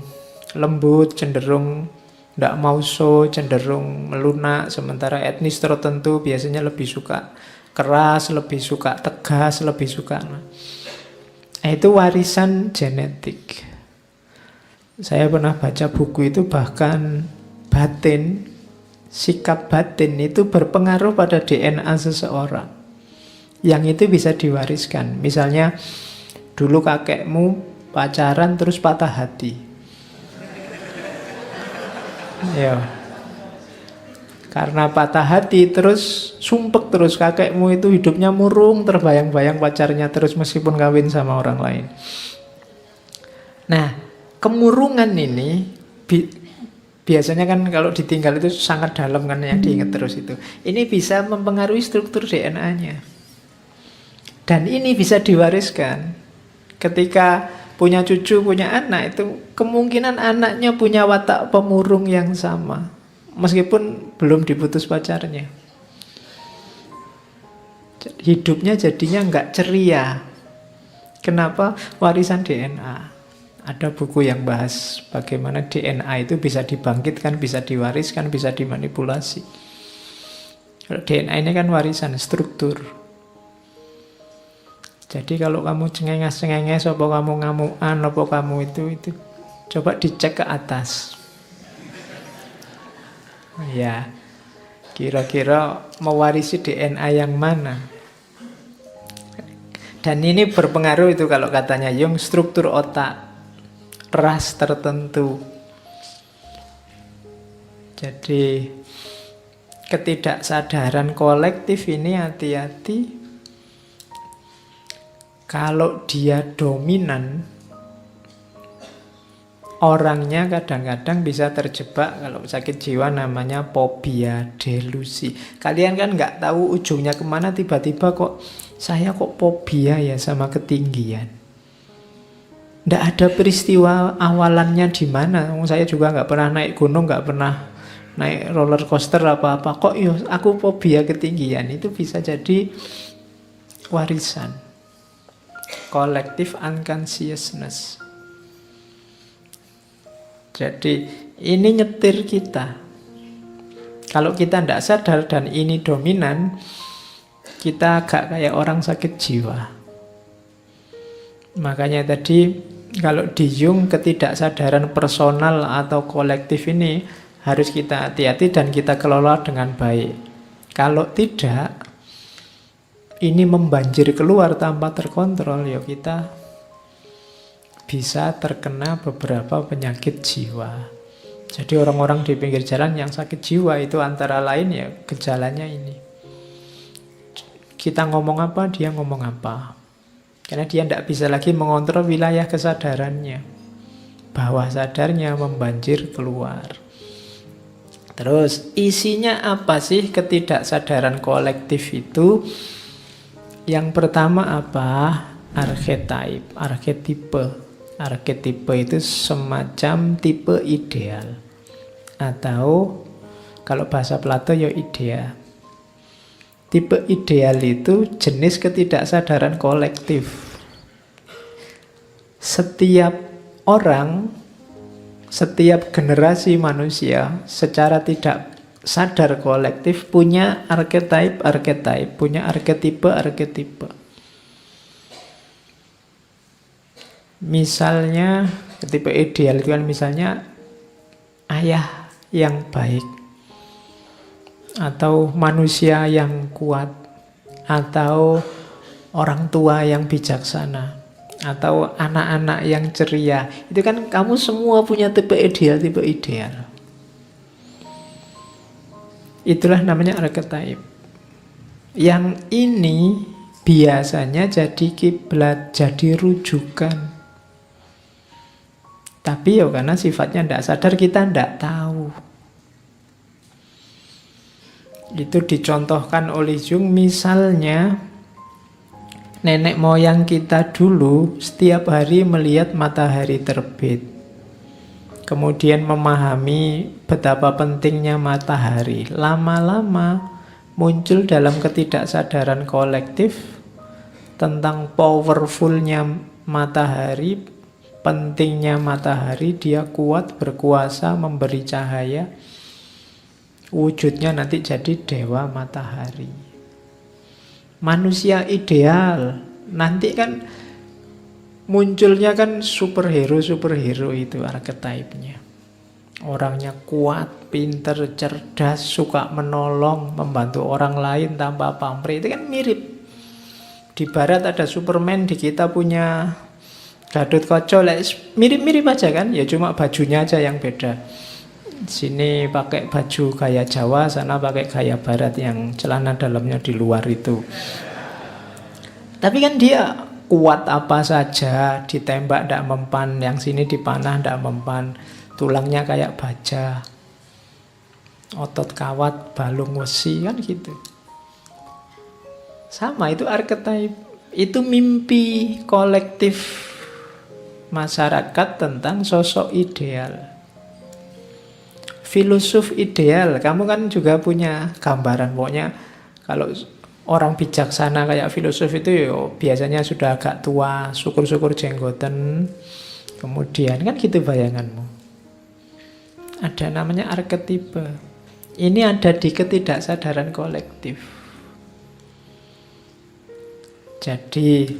lembut, cenderung tidak mau show, cenderung melunak. Sementara etnis tertentu biasanya lebih suka keras, lebih suka tegas, lebih suka. Itu warisan genetik. Saya pernah baca buku itu, bahkan batin, sikap batin itu berpengaruh pada DNA seseorang. Yang itu bisa diwariskan. Misalnya dulu kakekmu pacaran terus patah hati. Ya. Karena patah hati terus sumpek terus, kakekmu itu hidupnya murung, terbayang-bayang pacarnya terus meskipun kawin sama orang lain. Nah, kemurungan ini biasanya kan kalau ditinggal itu sangat dalam kan, yang diingat terus itu. Ini bisa mempengaruhi struktur DNA-nya. Dan ini bisa diwariskan. Ketika punya cucu, punya anak, itu kemungkinan anaknya punya watak pemurung yang sama, meskipun belum diputus pacarnya. Hidupnya jadinya nggak ceria. Kenapa? Warisan DNA. Ada buku yang bahas bagaimana DNA itu bisa dibangkitkan, bisa diwariskan, bisa dimanipulasi. Kalau DNA ini kan warisan, struktur. Jadi kalau kamu cengenges-cengenges, apa kamu ngamuan, apa kamu itu coba dicek ke atas. Ya, kira-kira mewarisi DNA yang mana? Dan ini berpengaruh itu kalau katanya Jung, struktur otak, ras tertentu. Jadi ketidaksadaran kolektif ini hati-hati. Kalau dia dominan, orangnya kadang-kadang bisa terjebak, kalau sakit jiwa namanya fobia, delusi. Kalian kan nggak tahu ujungnya kemana, tiba-tiba kok saya kok fobia ya sama ketinggian. Nggak ada peristiwa awalannya di mana. Saya juga nggak pernah naik gunung, nggak pernah naik roller coaster apa-apa. Kok yo aku fobia ketinggian? Itu bisa jadi warisan. Collective unconsciousness. Jadi ini nyetir kita. Kalau kita tidak sadar dan ini dominan, kita agak kayak orang sakit jiwa. Makanya tadi kalau di Jung, ketidaksadaran personal atau kolektif ini harus kita hati-hati dan kita kelola dengan baik. Kalau tidak, ini membanjir keluar tanpa terkontrol, ya kita bisa terkena beberapa penyakit jiwa. Jadi orang-orang di pinggir jalan yang sakit jiwa itu antara lain ya gejalanya ini. Kita ngomong apa, dia ngomong apa. Karena dia tidak bisa lagi mengontrol wilayah kesadarannya. Bawah sadarnya membanjir keluar. Terus isinya apa sih ketidaksadaran kolektif itu? Yang pertama apa? Archetype, arketipe. Arketipe itu semacam tipe ideal. Atau kalau bahasa Plato ya idea. Tipe ideal itu jenis ketidaksadaran kolektif. Setiap orang, setiap generasi manusia secara tidak sadar kolektif punya archetype, punya arketipe. Misalnya tipe ideal itu kan misalnya ayah yang baik, atau manusia yang kuat, atau orang tua yang bijaksana, atau anak-anak yang ceria. Itu kan kamu semua punya tipe ideal, tipe ideal. Itulah namanya archetype. Yang ini biasanya jadi kiblat, jadi rujukan. Tapi ya karena sifatnya tidak sadar, kita tidak tahu. Itu dicontohkan oleh Jung, misalnya nenek moyang kita dulu setiap hari melihat matahari terbit. Kemudian memahami betapa pentingnya matahari. Lama-lama muncul dalam ketidaksadaran kolektif tentang powerfulnya matahari, pentingnya matahari, dia kuat, berkuasa, memberi cahaya. Wujudnya nanti jadi dewa matahari. Manusia ideal nanti kan munculnya kan superhero itu archetype-nya. Orangnya kuat, pinter, cerdas, suka menolong, membantu orang lain tanpa pamrih. Itu kan mirip. Di barat ada Superman, di kita punya Gatot Kaca, mirip-mirip aja kan, ya cuma bajunya aja yang beda. Sini pakai baju gaya Jawa, sana pakai gaya Barat yang celana dalamnya di luar itu. Tapi kan dia kuat apa saja, ditembak tidak mempan, yang sini dipanah tidak mempan, tulangnya kayak baja, otot kawat, balung wesi, kan gitu. Sama, itu archetype, itu mimpi kolektif masyarakat tentang sosok ideal. Filosof ideal, kamu kan juga punya gambaran. Pokoknya kalau orang bijaksana kayak filosof itu biasanya sudah agak tua, syukur-syukur jenggoten. Kemudian kan gitu bayanganmu. Ada namanya arketipe. Ini ada di ketidaksadaran kolektif. Jadi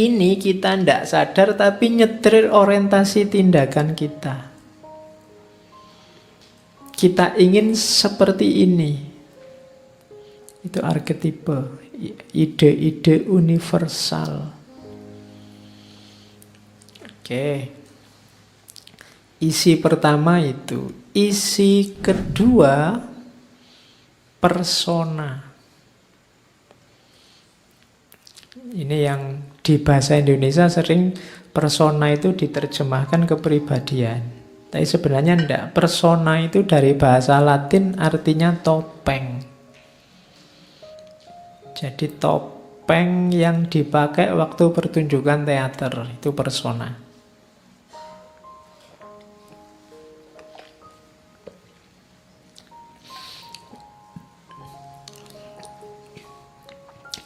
ini kita tidak sadar tapi nyetir orientasi tindakan kita. Kita ingin seperti ini. Itu arketipe, ide-ide universal. Oke. Isi pertama itu. Isi kedua, persona. Ini yang di bahasa Indonesia sering persona itu diterjemahkan kepribadian. Tapi sebenarnya enggak. Persona itu dari bahasa Latin artinya topeng. Jadi topeng yang dipakai waktu pertunjukan teater, itu persona.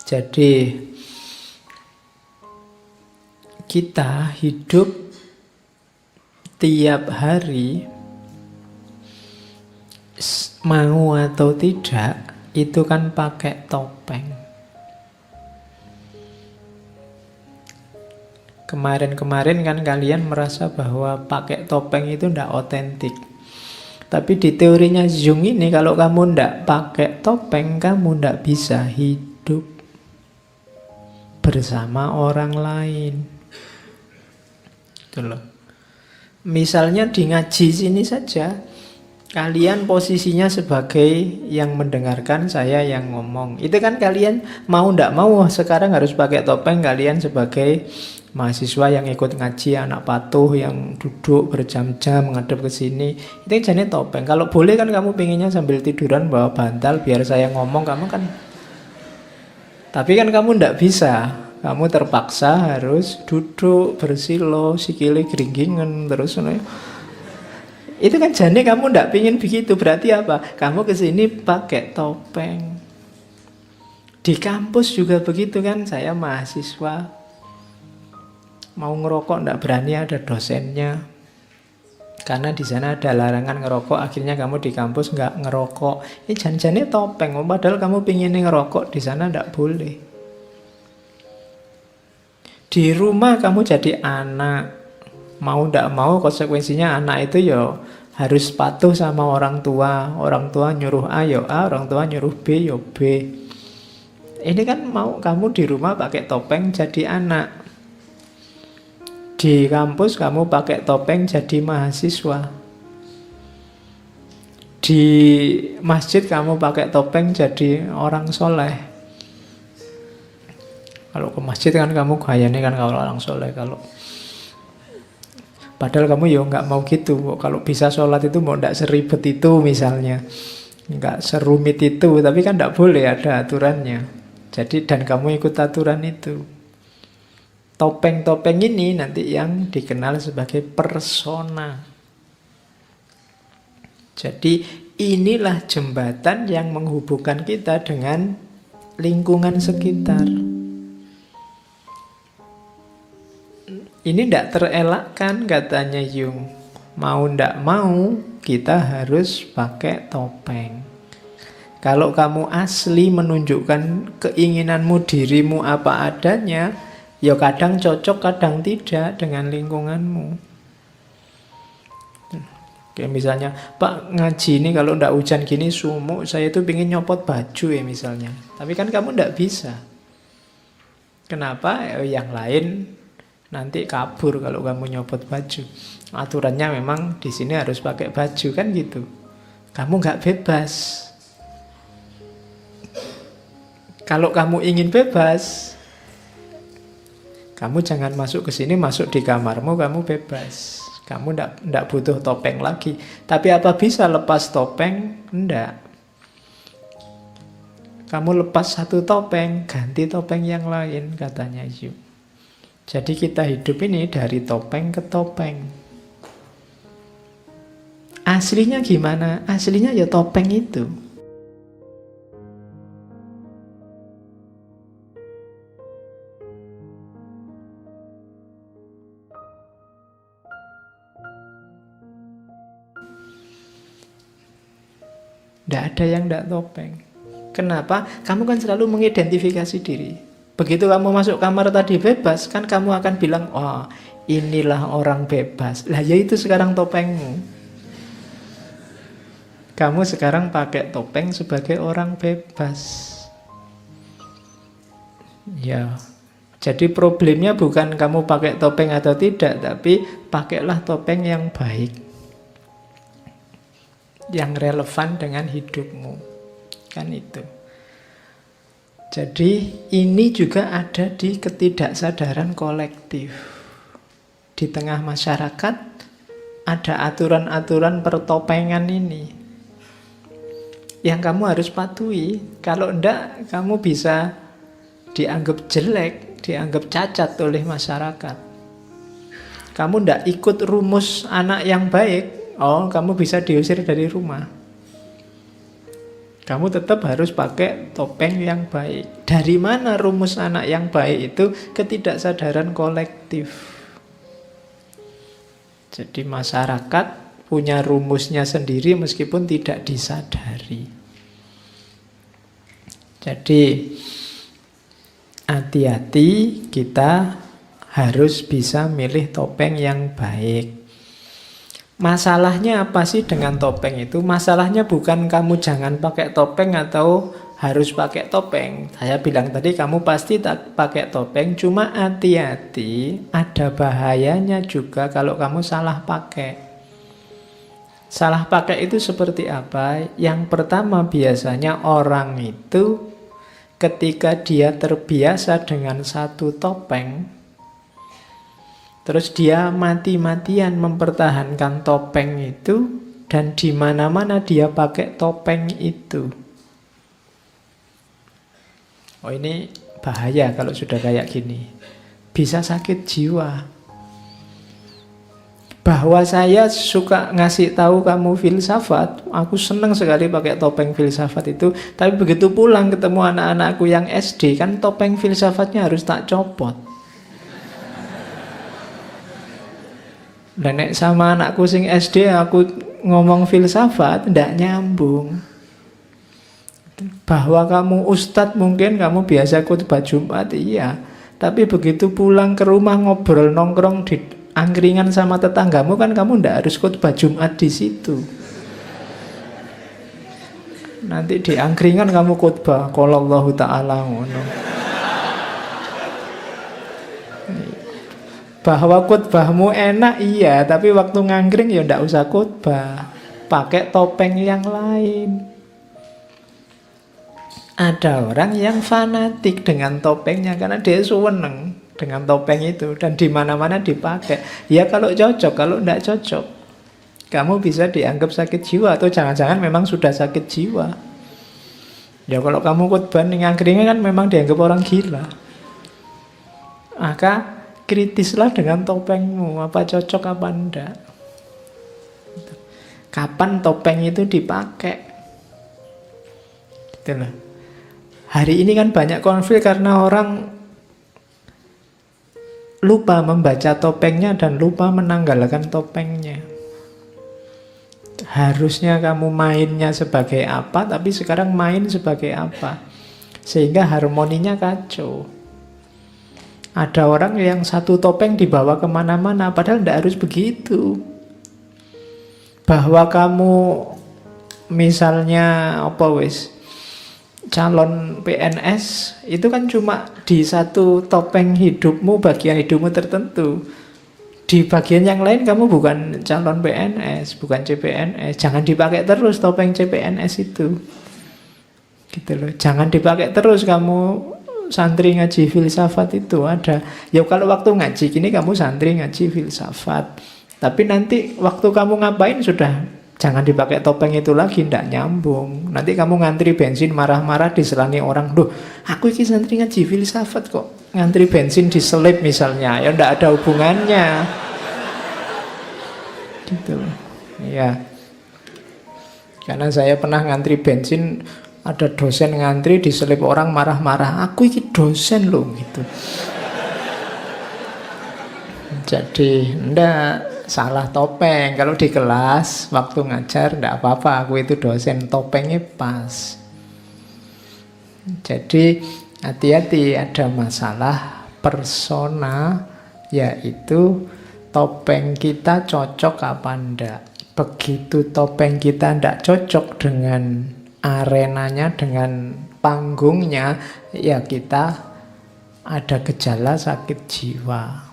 Jadi kita hidup tiap hari, mau atau tidak, itu kan pakai topeng. Kemarin-kemarin kan kalian merasa bahwa pakai topeng itu tidak otentik. Tapi di teorinya Jung ini, kalau kamu tidak pakai topeng, kamu tidak bisa hidup bersama orang lain. Itu loh. Misalnya di ngaji sini saja, kalian posisinya sebagai yang mendengarkan, saya yang ngomong. Itu kan kalian mau ndak mau sekarang harus pakai topeng. Kalian sebagai mahasiswa yang ikut ngaji, anak patuh yang duduk berjam-jam menghadap ke sini, itu jenis topeng. Kalau boleh kan kamu pinginnya sambil tiduran bawa bantal biar saya ngomong, kamu kan. Tapi kan kamu ndak bisa. Kamu terpaksa harus duduk bersilo, sikile geringgingen terus. Itu kan jane kamu ndak pingin begitu. Berarti apa? Kamu kesini pakai topeng. Di kampus juga begitu kan. Saya mahasiswa, mau ngerokok ndak berani, ada dosennya. Karena di sana ada larangan ngerokok. Akhirnya kamu di kampus nggak ngerokok. Ini jan-jannya topeng. Padahal kamu pingin ngerokok, di sana ndak boleh. Di rumah kamu jadi anak, mau ndak mau konsekuensinya anak itu ya harus patuh sama orang tua. Orang tua nyuruh A ya A, orang tua nyuruh B ya B. Ini kan mau kamu di rumah pakai topeng jadi anak. Di kampus kamu pakai topeng jadi mahasiswa. Di masjid kamu pakai topeng jadi orang soleh. Kalau ke masjid kan kamu gayanya kan kalau orang soleh. Padahal kamu ya nggak mau gitu. Kalau bisa sholat itu mau nggak seribet itu misalnya, nggak serumit itu. Tapi kan nggak boleh, ada aturannya. Jadi dan kamu ikut aturan itu. Topeng-topeng ini nanti yang dikenal sebagai persona. Jadi inilah jembatan yang menghubungkan kita dengan lingkungan sekitar. Ini tidak terelakkan katanya Jung. Mau tidak mau kita harus pakai topeng. Kalau kamu asli menunjukkan keinginanmu, dirimu apa adanya, ya kadang cocok, kadang tidak dengan lingkunganmu. Kayak misalnya, Pak ngaji ini kalau ndak hujan gini sumuk, saya itu pengen nyopot baju ya misalnya. Tapi kan kamu ndak bisa. Kenapa? Yang lain nanti kabur kalau kamu nyopot baju. Aturannya memang di sini harus pakai baju kan gitu. Kamu nggak bebas. Kalau kamu ingin bebas, kamu jangan masuk ke sini, masuk di kamarmu, kamu bebas. Kamu ndak butuh topeng lagi. Tapi apa bisa lepas topeng? Ndak. Kamu lepas satu topeng, ganti topeng yang lain, katanya Yu. Jadi kita hidup ini dari topeng ke topeng. Aslinya gimana? Aslinya ya topeng itu. Tidak ada yang tidak topeng. Kenapa? Kamu kan selalu mengidentifikasi diri. Begitu kamu masuk kamar tadi bebas, kan kamu akan bilang, oh inilah orang bebas. Lah ya itu sekarang topengmu. Kamu sekarang pakai topeng sebagai orang bebas. Ya, jadi problemnya bukan kamu pakai topeng atau tidak, tapi pakailah topeng yang baik, yang relevan dengan hidupmu. Kan itu. Jadi ini juga ada di ketidaksadaran kolektif. Di tengah masyarakat ada aturan-aturan pertopengan ini yang kamu harus patuhi. Kalau enggak, kamu bisa dianggap jelek, dianggap cacat oleh masyarakat. Kamu enggak ikut rumus anak yang baik, oh kamu bisa diusir dari rumah. Kamu tetap harus pakai topeng yang baik. Dari mana rumus anak yang baik itu? Ketidaksadaran kolektif. Jadi masyarakat punya rumusnya sendiri meskipun tidak disadari. Jadi hati-hati, kita harus bisa milih topeng yang baik. Masalahnya apa sih dengan topeng itu? Masalahnya bukan kamu jangan pakai topeng atau harus pakai topeng. Saya bilang tadi kamu pasti tak pakai topeng, cuma hati-hati, ada bahayanya juga kalau kamu salah pakai. Salah pakai itu seperti apa? Yang pertama biasanya orang itu ketika dia terbiasa dengan satu topeng, terus dia mati-matian mempertahankan topeng itu, dan di mana-mana dia pakai topeng itu. Oh ini bahaya kalau sudah kayak gini. Bisa sakit jiwa. Bahwa saya suka ngasih tahu kamu filsafat, aku senang sekali pakai topeng filsafat itu, tapi begitu pulang ketemu anak-anakku yang SD, kan topeng filsafatnya harus tak copot. Dan sama anakku sing SD aku ngomong filsafat, ndak nyambung. Bahwa kamu ustadz mungkin kamu biasa khutbah Jumat, iya. Tapi begitu pulang ke rumah ngobrol nongkrong di angkringan sama tetanggamu kan kamu ndak harus khotbah Jumat di situ. Nanti di angkringan kamu khotbah qala Allahu ta'ala ngono. Bahwa khotbahmu enak iya, tapi waktu ngangkring ya ndak usah khotbah. Pakai topeng yang lain. Ada orang yang fanatik dengan topengnya karena dia seneng dengan topeng itu dan di mana-mana dipakai. Ya kalau cocok, kalau ndak cocok, kamu bisa dianggap sakit jiwa atau jangan-jangan memang sudah sakit jiwa. Ya kalau kamu khotbah ning angkringan kan memang dianggap orang gila. Maka kritislah dengan topengmu, apa cocok apa enggak. Kapan topeng itu dipakai? Gitu loh. Hari ini kan banyak konflik karena orang lupa membaca topengnya dan lupa menanggalkan topengnya. Harusnya kamu mainnya sebagai apa, tapi sekarang main sebagai apa. Sehingga harmoninya kacau. Ada orang yang satu topeng dibawa kemana-mana, padahal tidak harus begitu. Bahwa kamu misalnya calon PNS itu kan cuma di satu topeng hidupmu, bagian hidupmu tertentu. Di bagian yang lain kamu bukan calon PNS, bukan CPNS. Jangan dipakai terus topeng CPNS itu. Gitu loh. Jangan dipakai terus kamu santri ngaji filsafat itu ada. Ya kalau waktu ngaji gini kamu santri ngaji filsafat. Tapi nanti waktu kamu ngapain sudah jangan dipakai topeng itu lagi, ndak nyambung. Nanti kamu ngantri bensin marah-marah diselani orang. Duh, aku ini santri ngaji filsafat kok ngantri bensin diselip misalnya. Ya ndak ada hubungannya. Gitu. Ya. Karena saya pernah ngantri bensin, ada dosen ngantri diselip orang marah-marah. Aku ini dosen loh gitu. Jadi ndak salah topeng. Kalau di kelas waktu ngajar ndak apa-apa. Aku itu dosen, topengnya pas. Jadi hati-hati, ada masalah persona, yaitu topeng kita cocok apa ndak. Begitu topeng kita ndak cocok dengan arenanya, dengan panggungnya, ya kita ada gejala sakit jiwa.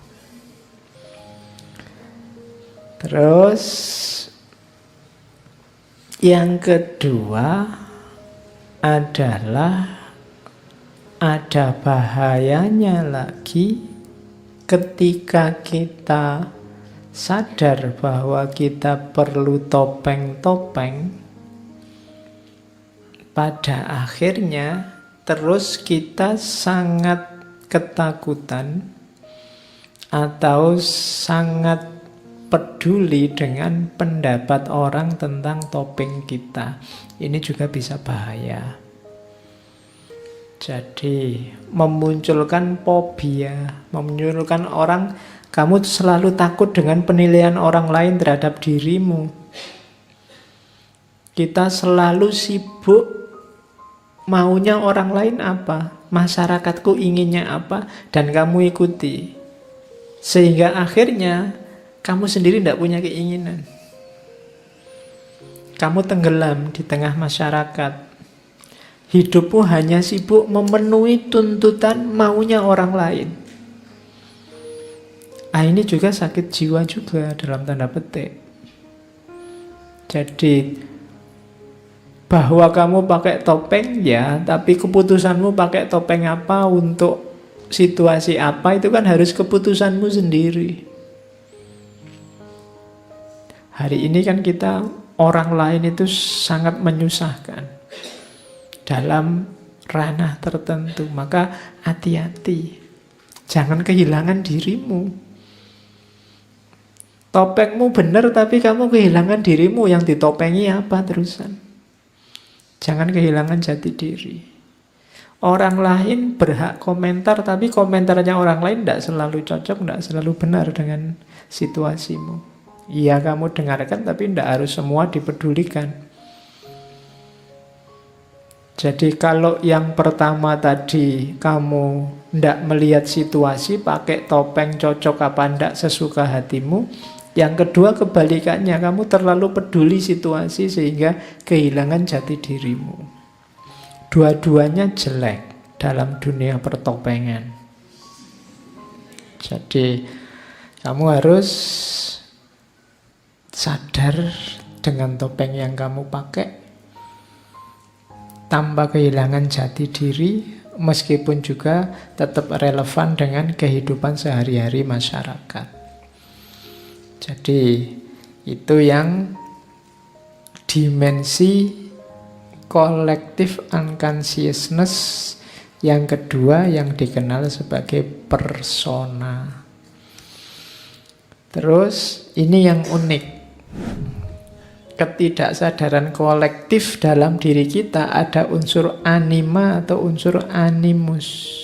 Terus yang kedua adalah ada bahayanya lagi ketika kita sadar bahwa kita perlu topeng-topeng. Pada akhirnya terus kita sangat ketakutan atau sangat peduli dengan pendapat orang tentang topeng kita. Ini juga bisa bahaya. Jadi memunculkan fobia, memunculkan orang, kamu selalu takut dengan penilaian orang lain terhadap dirimu. Kita selalu sibuk maunya orang lain apa, masyarakatku inginnya apa, dan kamu ikuti. Sehingga akhirnya kamu sendiri tidak punya keinginan. Kamu tenggelam di tengah masyarakat. Hidupmu hanya sibuk memenuhi tuntutan maunya orang lain. Ini juga sakit jiwa juga dalam tanda petik. Jadi bahwa kamu pakai topeng ya, tapi keputusanmu pakai topeng apa untuk situasi apa itu kan harus keputusanmu sendiri. Hari ini kan kita orang lain itu sangat menyusahkan dalam ranah tertentu. Maka hati-hati, jangan kehilangan dirimu. Topengmu benar tapi kamu kehilangan dirimu, yang ditopengi apa terusan? Jangan kehilangan jati diri. Orang lain berhak komentar, tapi komentarnya orang lain tidak selalu cocok, tidak selalu benar dengan situasimu. Iya kamu dengarkan, tapi tidak harus semua dipedulikan. Jadi kalau yang pertama tadi kamu ndak melihat situasi, pakai topeng cocok apa ndak sesuka hatimu. Yang kedua kebalikannya, kamu terlalu peduli situasi sehingga kehilangan jati dirimu. Dua-duanya jelek dalam dunia pertopengan. Jadi kamu harus sadar dengan topeng yang kamu pakai, tanpa kehilangan jati diri, meskipun juga tetap relevan dengan kehidupan sehari-hari masyarakat. Jadi itu yang dimensi collective unconsciousness yang kedua yang dikenal sebagai persona. Terus ini yang unik. Ketidaksadaran kolektif dalam diri kita ada unsur anima atau unsur animus.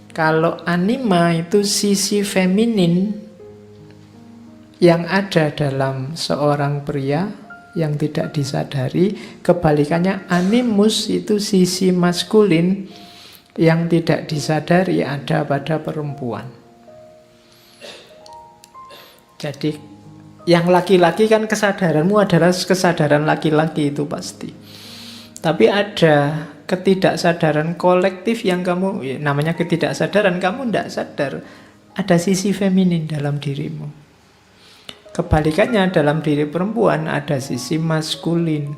Kalau anima itu sisi feminin yang ada dalam seorang pria yang tidak disadari, kebalikannya animus itu sisi maskulin yang tidak disadari ada pada perempuan. Jadi yang laki-laki kan kesadaranmu adalah kesadaran laki-laki itu pasti. Tapi ada ketidaksadaran kolektif yang kamu, namanya ketidaksadaran, kamu tidak sadar ada sisi feminin dalam dirimu. Kebalikannya dalam diri perempuan ada sisi maskulin.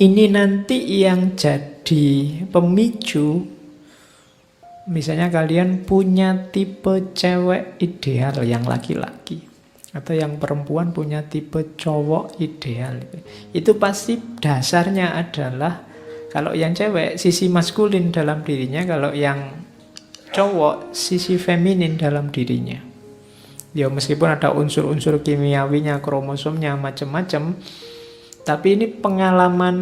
Ini nanti yang jadi pemicu. Misalnya kalian punya tipe cewek ideal yang laki-laki, atau yang perempuan punya tipe cowok ideal. Itu pasti dasarnya adalah, kalau yang cewek sisi maskulin dalam dirinya, kalau yang cowok sisi feminin dalam dirinya. Ya meskipun ada unsur-unsur kimiawinya, kromosomnya, macam-macam, tapi ini pengalaman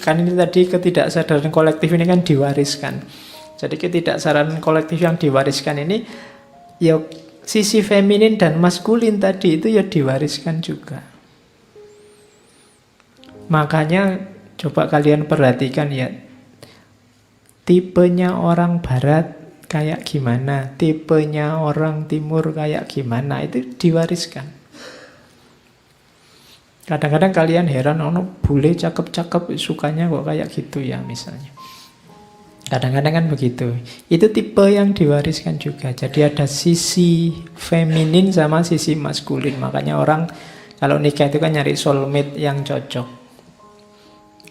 kan ini tadi ketidaksadaran kolektif ini kan diwariskan. Jadi ketidaksadaran kolektif yang diwariskan ini, ya sisi feminin dan maskulin tadi itu ya diwariskan juga. Makanya coba kalian perhatikan ya, tipenya orang barat kayak gimana, tipenya orang timur kayak gimana, itu diwariskan. Kadang-kadang kalian heran, bule cakep-cakep sukanya kok kayak gitu ya misalnya. Kadang-kadang kan begitu. Itu tipe yang diwariskan juga. Jadi ada sisi feminin sama sisi maskulin. Makanya orang kalau nikah itu kan nyari soulmate yang cocok,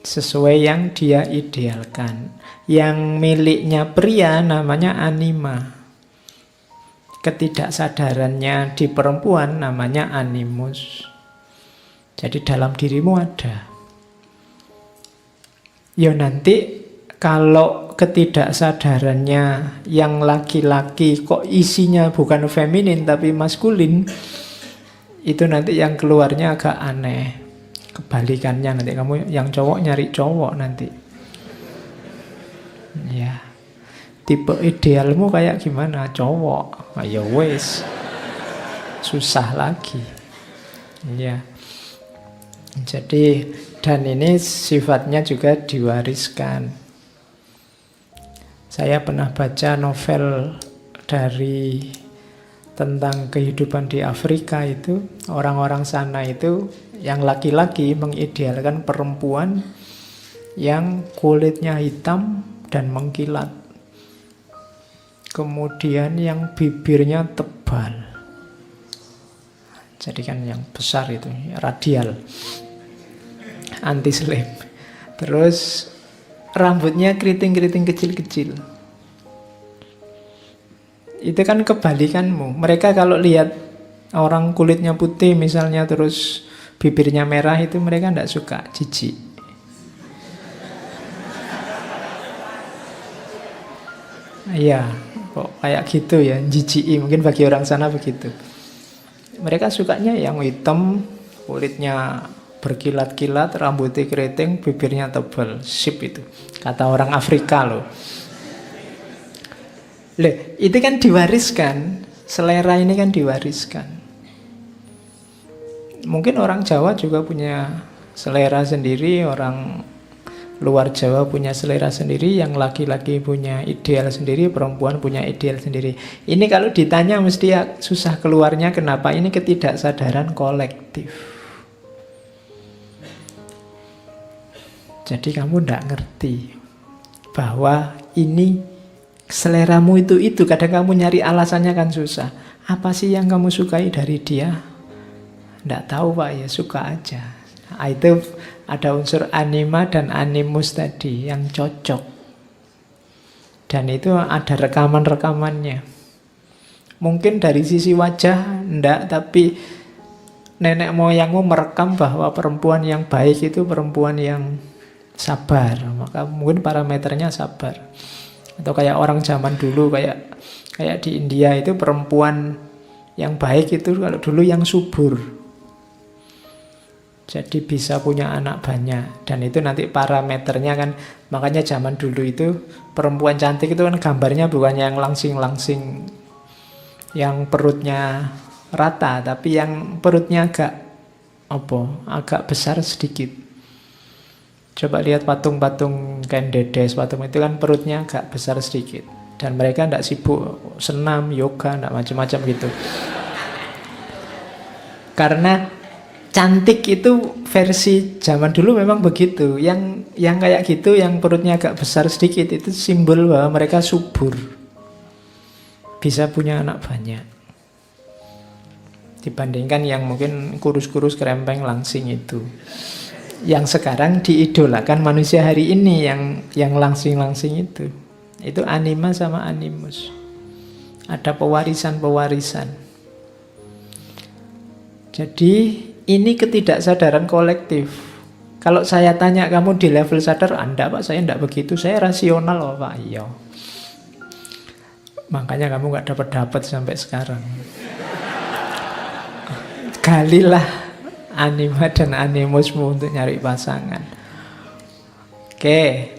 sesuai yang dia idealkan. Yang miliknya pria namanya anima. Ketidaksadarannya di perempuan namanya animus. Jadi dalam dirimu ada. Ya nanti kalau ketidaksadarannya yang laki-laki kok isinya bukan feminin tapi maskulin, itu nanti yang keluarnya agak aneh. Kebalikannya nanti kamu yang cowok nyari cowok nanti. Ya, tipe idealmu kayak gimana? Cowok. Ya wes, susah lagi. Ya. Jadi dan ini sifatnya juga diwariskan. Saya pernah baca novel dari tentang kehidupan di Afrika itu, orang-orang sana itu yang laki-laki mengidealkan perempuan yang kulitnya hitam dan mengkilat. Kemudian yang bibirnya tebal. Jadi kan yang besar itu, radial. Anti-slim. Terus rambutnya keriting-keriting kecil-kecil. Itu kan kebalikanmu. Mereka kalau lihat orang kulitnya putih misalnya terus bibirnya merah itu mereka tidak suka, jijik. Iya, kok kayak gitu ya, jijik. Mungkin bagi orang sana begitu. Mereka sukanya yang hitam, kulitnya berkilat-kilat, rambutnya keriting, bibirnya tebal. Sip itu, kata orang Afrika loh. Itu kan diwariskan. Selera ini kan diwariskan. Mungkin orang Jawa juga punya selera sendiri, orang luar Jawa punya selera sendiri, yang laki-laki punya ideal sendiri, perempuan punya ideal sendiri. Ini kalau ditanya mesti ya susah keluarnya. Kenapa? Ini ketidaksadaran kolektif. Jadi kamu tidak ngerti bahwa ini seleramu itu. Kadang kamu nyari alasannya kan susah. Apa sih yang kamu sukai dari dia? Tidak tahu Pak, ya suka aja. Itu ada unsur anima dan animus tadi yang cocok. Dan itu ada rekaman-rekamannya. Mungkin dari sisi wajah enggak, tapi nenek moyangmu merekam bahwa perempuan yang baik itu perempuan yang sabar. Maka mungkin parameternya sabar. Atau kayak orang zaman dulu, kayak di India itu perempuan yang baik itu kalau dulu yang subur. Jadi bisa punya anak banyak. Dan itu nanti parameternya kan. Makanya zaman dulu itu perempuan cantik itu kan gambarnya bukan yang langsing-langsing, yang perutnya rata, tapi yang perutnya agak besar sedikit. Coba lihat patung-patung Ken Dedes, patung itu kan perutnya agak besar sedikit. Dan mereka tidak sibuk senam, yoga, tidak macam-macam gitu. Karena cantik itu versi zaman dulu memang begitu. Yang kayak gitu, yang perutnya agak besar sedikit, itu simbol bahwa mereka subur, bisa punya anak banyak. Dibandingkan yang mungkin kurus-kurus, kerempeng, langsing itu. Yang sekarang diidolakan manusia hari ini, yang langsing-langsing itu. Itu anima sama animus. Ada pewarisan-pewarisan. Jadi ini ketidaksadaran kolektif. Kalau saya tanya kamu di level sadar, Anda Pak, saya tidak begitu, saya rasional loh Pak. Iya. Makanya kamu gak dapat sampai sekarang. Galilah anima dan animusmu untuk nyari pasangan. Oke.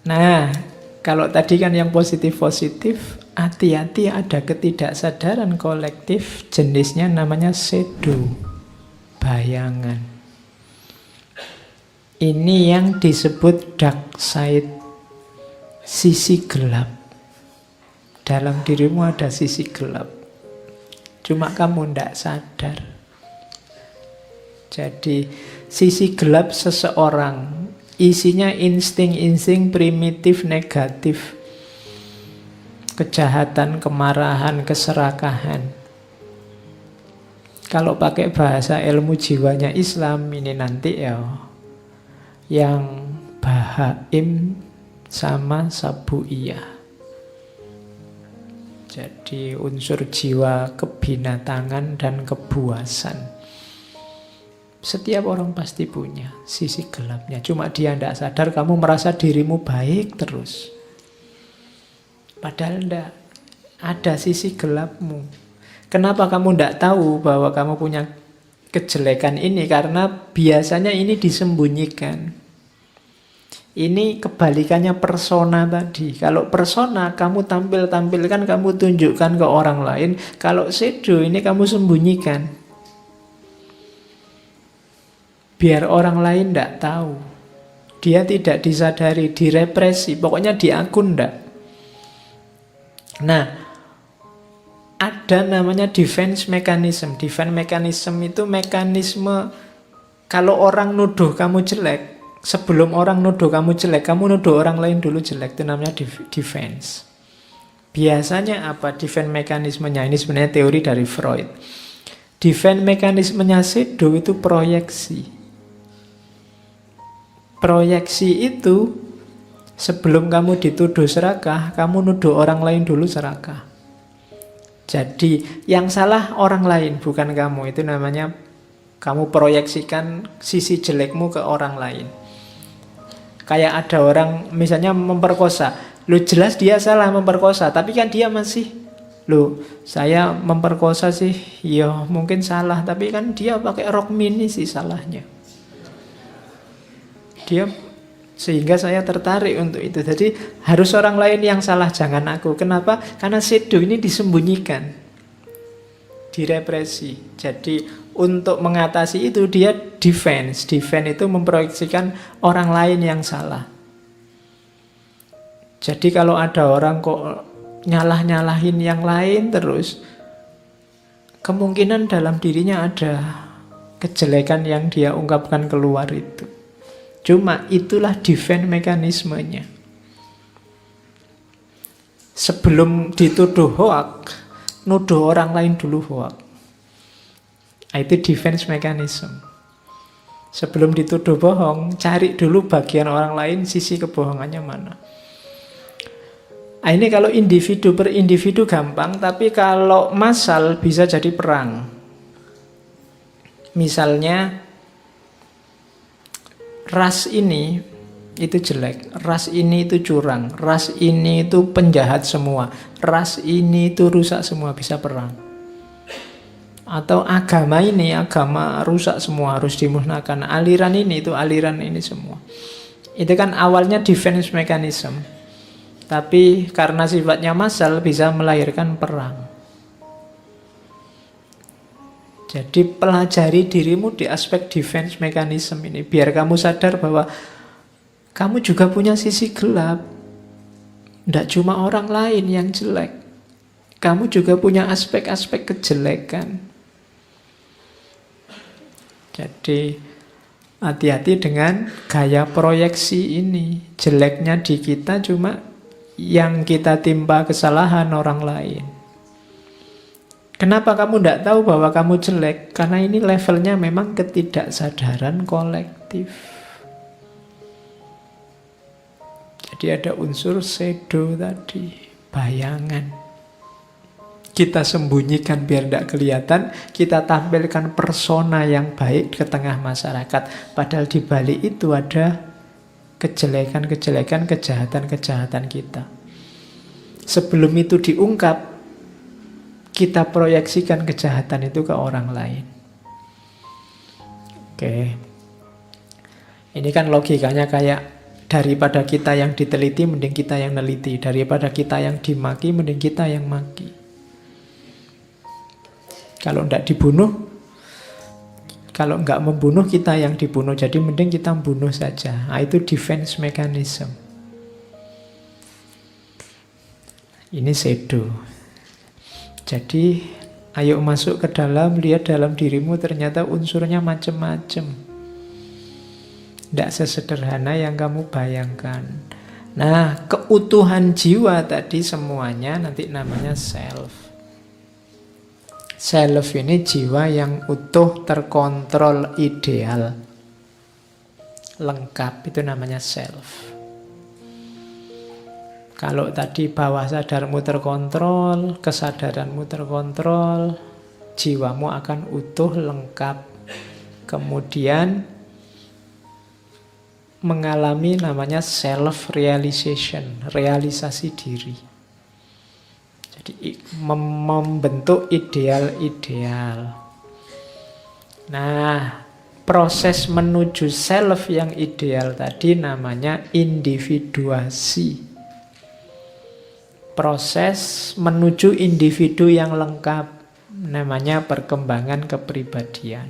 Nah, kalau tadi kan yang positif-positif, hati-hati ada ketidaksadaran kolektif, jenisnya namanya shadow. Bayangan. Ini yang disebut dark side, sisi gelap. Dalam dirimu ada sisi gelap. Cuma kamu tidak sadar. Jadi sisi gelap seseorang isinya insting-insting primitif negatif. Kejahatan, kemarahan, keserakahan. Kalau pakai bahasa ilmu jiwanya Islam ini nanti ya yang bahaim sama sabuiyah. Jadi unsur jiwa kebinatangan dan kebuasan. Setiap orang pasti punya sisi gelapnya. Cuma dia tidak sadar, kamu merasa dirimu baik terus. Padahal tidak. Ada sisi gelapmu. Kenapa kamu tidak tahu bahwa kamu punya kejelekan ini? Karena biasanya ini disembunyikan. Ini kebalikannya persona tadi. Kalau persona kamu tampilkan, kamu tunjukkan ke orang lain. Kalau shadow ini kamu sembunyikan. Biar orang lain tidak tahu. Dia tidak disadari, direpresi. Pokoknya di akun tidak. Nah, ada namanya defense mechanism. Defense mechanism itu mekanisme kalau orang nuduh kamu jelek, sebelum orang nuduh kamu jelek, kamu nuduh orang lain dulu jelek. Itu namanya defense. Biasanya apa defense mekanismenya? Ini sebenarnya teori dari Freud. Defense mekanismenya shadow itu proyeksi. Proyeksi itu sebelum kamu dituduh serakah, kamu nuduh orang lain dulu serakah. Jadi yang salah orang lain, bukan kamu. Itu namanya kamu proyeksikan sisi jelekmu ke orang lain. Kayak ada orang misalnya memperkosa. Loh jelas dia salah memperkosa, tapi kan dia masih, loh saya memperkosa sih, ya mungkin salah, tapi kan dia pakai rok mini sih salahnya. Dia, sehingga saya tertarik untuk itu. Jadi harus orang lain yang salah, jangan aku. Kenapa? Karena shadow ini disembunyikan. direpresi. Jadi untuk mengatasi itu dia defense. Defense itu memproyeksikan orang lain yang salah. Jadi kalau ada orang kok nyalah-nyalahin yang lain terus, kemungkinan dalam dirinya ada kejelekan yang dia ungkapkan keluar itu. Cuma itulah defense mekanismenya. Sebelum dituduh hoak, nuduh orang lain dulu hoak. Itu defense mechanism. Sebelum dituduh bohong, cari dulu bagian orang lain, sisi kebohongannya mana. Ini kalau individu per individu gampang, tapi kalau massal bisa jadi perang. Misalnya, ras ini itu jelek, ras ini itu curang, ras ini itu penjahat semua, ras ini itu rusak semua, bisa perang. Atau agama ini, agama rusak semua, harus dimusnahkan. Aliran ini itu aliran ini semua. Itu kan awalnya defense mechanism. Tapi karena sifatnya massal bisa melahirkan perang. Jadi pelajari dirimu di aspek defense mechanism ini. Biar kamu sadar bahwa kamu juga punya sisi gelap. Tidak cuma orang lain yang jelek. Kamu juga punya aspek-aspek kejelekan. Jadi hati-hati dengan gaya proyeksi ini. Jeleknya di kita cuma yang kita timpa kesalahan orang lain. Kenapa kamu tidak tahu bahwa kamu jelek? Karena ini levelnya memang ketidaksadaran kolektif. Jadi ada unsur shadow tadi, bayangan. Kita sembunyikan biar tidak kelihatan, kita tampilkan persona yang baik ke tengah masyarakat. Padahal di balik itu ada kejelekan-kejelekan, kejahatan-kejahatan kita. Sebelum itu diungkap, kita proyeksikan kejahatan itu ke orang lain. Oke. Ini kan logikanya kayak daripada kita yang diteliti, mending kita yang neliti. Daripada kita yang dimaki, mending kita yang maki. Kalau tidak dibunuh, kalau nggak membunuh, kita yang dibunuh. Jadi mending kita membunuh saja. Nah, itu defense mechanism. Ini shadow. Jadi ayo masuk ke dalam, lihat dalam dirimu ternyata unsurnya macam-macam. Tidak sesederhana yang kamu bayangkan. Nah, keutuhan jiwa tadi semuanya nanti namanya self. Self ini jiwa yang utuh, terkontrol, ideal, lengkap, itu namanya self. Kalau tadi bawah sadarmu terkontrol, kesadaranmu terkontrol, jiwamu akan utuh, lengkap. Kemudian mengalami namanya self-realization, realisasi diri. Jadi membentuk ideal-ideal. Nah, proses menuju self yang ideal tadi namanya individuasi. Proses menuju individu yang lengkap namanya perkembangan kepribadian.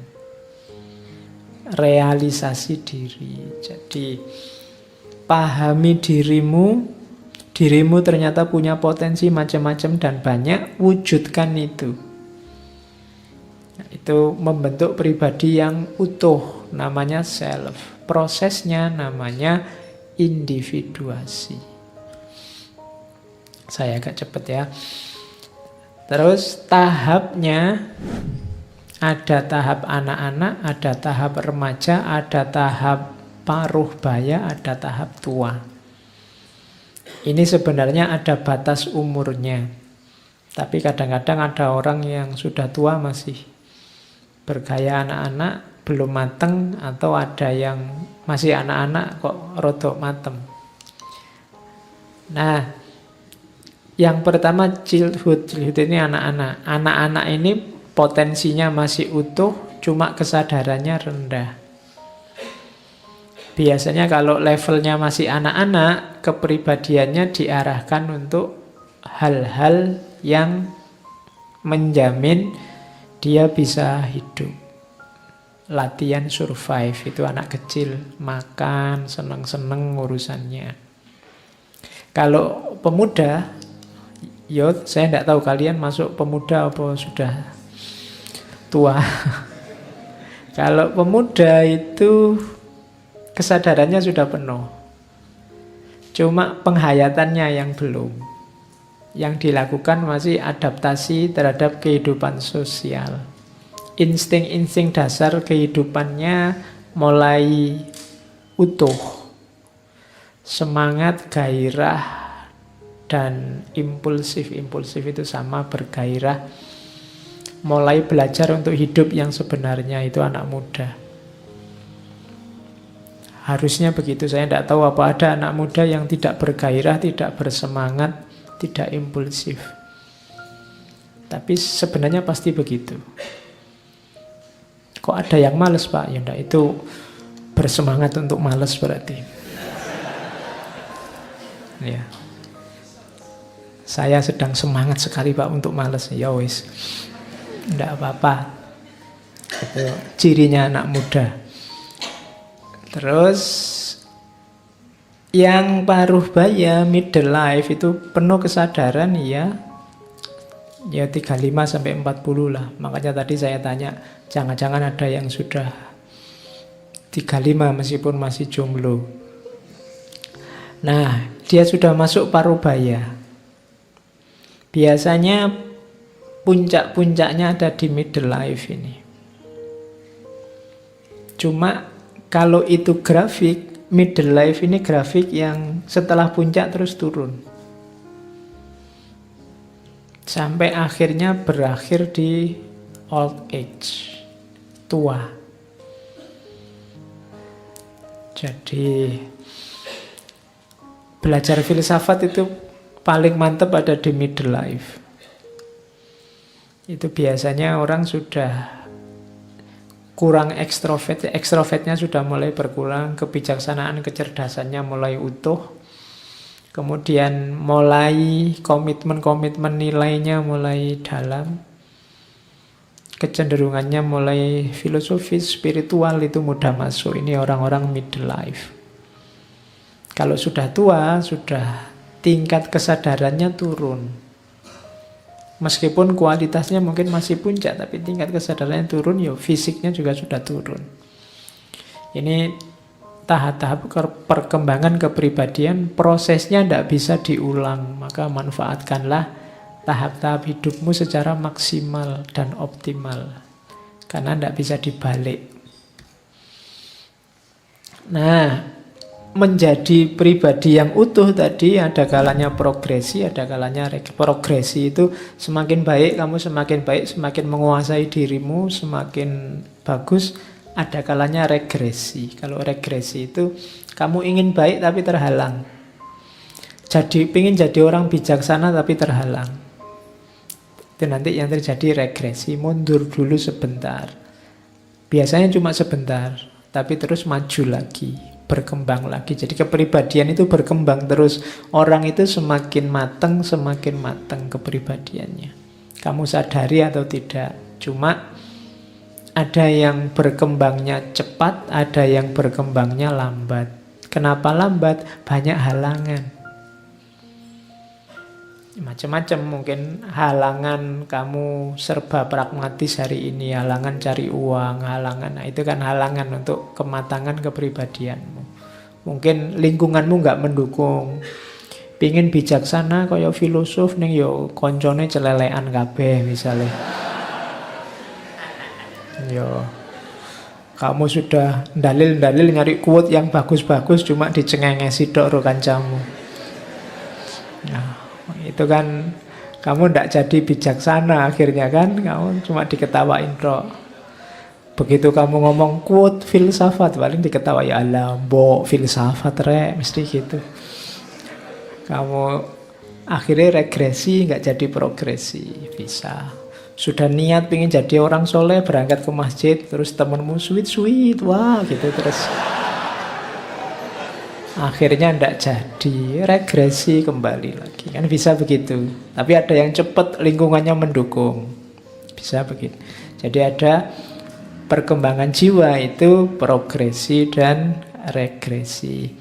Realisasi diri. Jadi pahami dirimu. Dirimu ternyata punya potensi macam-macam dan banyak, wujudkan itu. Nah, itu membentuk pribadi yang utuh, namanya self. Prosesnya namanya individuasi. Saya agak cepat ya. Terus tahapnya, ada tahap anak-anak, ada tahap remaja, ada tahap paruh baya, ada tahap tua. Ini sebenarnya ada batas umurnya. Tapi kadang-kadang ada orang yang sudah tua masih bergaya anak-anak, belum mateng, atau ada yang masih anak-anak kok rodok mateng. Nah, yang pertama childhood ini anak-anak. Anak-anak ini potensinya masih utuh, cuma kesadarannya rendah. Biasanya kalau levelnya masih anak-anak, kepribadiannya diarahkan untuk hal-hal yang menjamin dia bisa hidup. Latihan survive, itu anak kecil, makan, seneng-seneng urusannya. Kalau pemuda, saya tidak tahu kalian masuk pemuda apa sudah tua. Kalau pemuda itu kesadarannya sudah penuh. Cuma penghayatannya yang belum. Yang dilakukan masih adaptasi terhadap kehidupan sosial. Insting-insting dasar kehidupannya mulai utuh. Semangat, gairah, dan impulsif. Impulsif itu sama, bergairah. Mulai belajar untuk hidup yang sebenarnya, itu anak muda. Harusnya begitu. Saya tidak tahu apa ada anak muda yang tidak bergairah, tidak bersemangat, tidak impulsif. Tapi sebenarnya pasti begitu. Kok ada yang malas, Pak? Ya enggak, itu bersemangat untuk malas berarti. Ya. Saya sedang semangat sekali, Pak, untuk malas. Ya wis. Enggak apa-apa. Itu cirinya anak muda. Terus yang paruh baya, middle life itu penuh kesadaran ya 35 sampai 40 lah. Makanya tadi saya tanya, jangan-jangan ada yang sudah 35 meskipun masih jomblo. Nah, dia sudah masuk paruh baya. Biasanya puncak-puncaknya ada di middle life ini. Cuma kalau itu grafik, middle life ini grafik yang setelah puncak terus turun. Sampai akhirnya berakhir di old age, tua. Jadi belajar filsafat itu paling mantap ada di middle life. Itu biasanya orang sudah kurang ekstrovert, ekstrovertnya sudah mulai berkurang, kebijaksanaan, kecerdasannya mulai utuh, kemudian mulai komitmen nilainya mulai dalam, kecenderungannya mulai filosofis, spiritual, itu mudah masuk. Ini orang-orang middle life. Kalau sudah tua, sudah tingkat kesadarannya turun. Meskipun kualitasnya mungkin masih puncak, tapi tingkat kesadarannya turun, ya fisiknya juga sudah turun. Ini tahap-tahap perkembangan kepribadian, prosesnya tidak bisa diulang. Maka manfaatkanlah tahap-tahap hidupmu secara maksimal dan optimal. Karena tidak bisa dibalik. Nah, menjadi pribadi yang utuh tadi ada kalanya progresi, ada kalanya progresi. Itu semakin baik kamu, semakin baik, semakin menguasai dirimu, semakin bagus. Ada kalanya regresi. Kalau regresi itu kamu ingin baik tapi terhalang. Ingin jadi orang bijaksana tapi terhalang. Itu nanti yang terjadi regresi, mundur dulu sebentar. Biasanya cuma sebentar, tapi terus maju lagi, berkembang lagi. Jadi kepribadian itu berkembang terus. Orang itu semakin matang kepribadiannya. Kamu sadari atau tidak. Cuma ada yang berkembangnya cepat, ada yang berkembangnya lambat. Kenapa lambat? Banyak halangan. Macam-macam, mungkin halangan kamu serba pragmatis hari ini, halangan cari uang, halangan, nah itu kan halangan untuk kematangan kepribadianmu. Mungkin lingkunganmu nggak mendukung. Pingin bijaksana kaya filosof ning yo koncone celelekan kabeh misalnya. Yo kamu sudah dalil-dalil nyari quote yang bagus-bagus, cuma dicengengesi tok ro kancamu. Nah, itu kan kamu ndak jadi bijaksana akhirnya kan, kamu cuma diketawain tok. Begitu kamu ngomong quote filsafat, paling diketawa, ya Allah, mbok filsafat rek, mesti gitu. Kamu akhirnya regresi, nggak jadi progresi. Bisa. Sudah niat pengen jadi orang soleh, berangkat ke masjid, terus temenmu sweet, wah gitu, terus akhirnya ndak jadi, regresi kembali lagi. Kan bisa begitu. Tapi ada yang cepat, lingkungannya mendukung. Bisa begitu. Jadi ada perkembangan jiwa itu progresi dan regresi.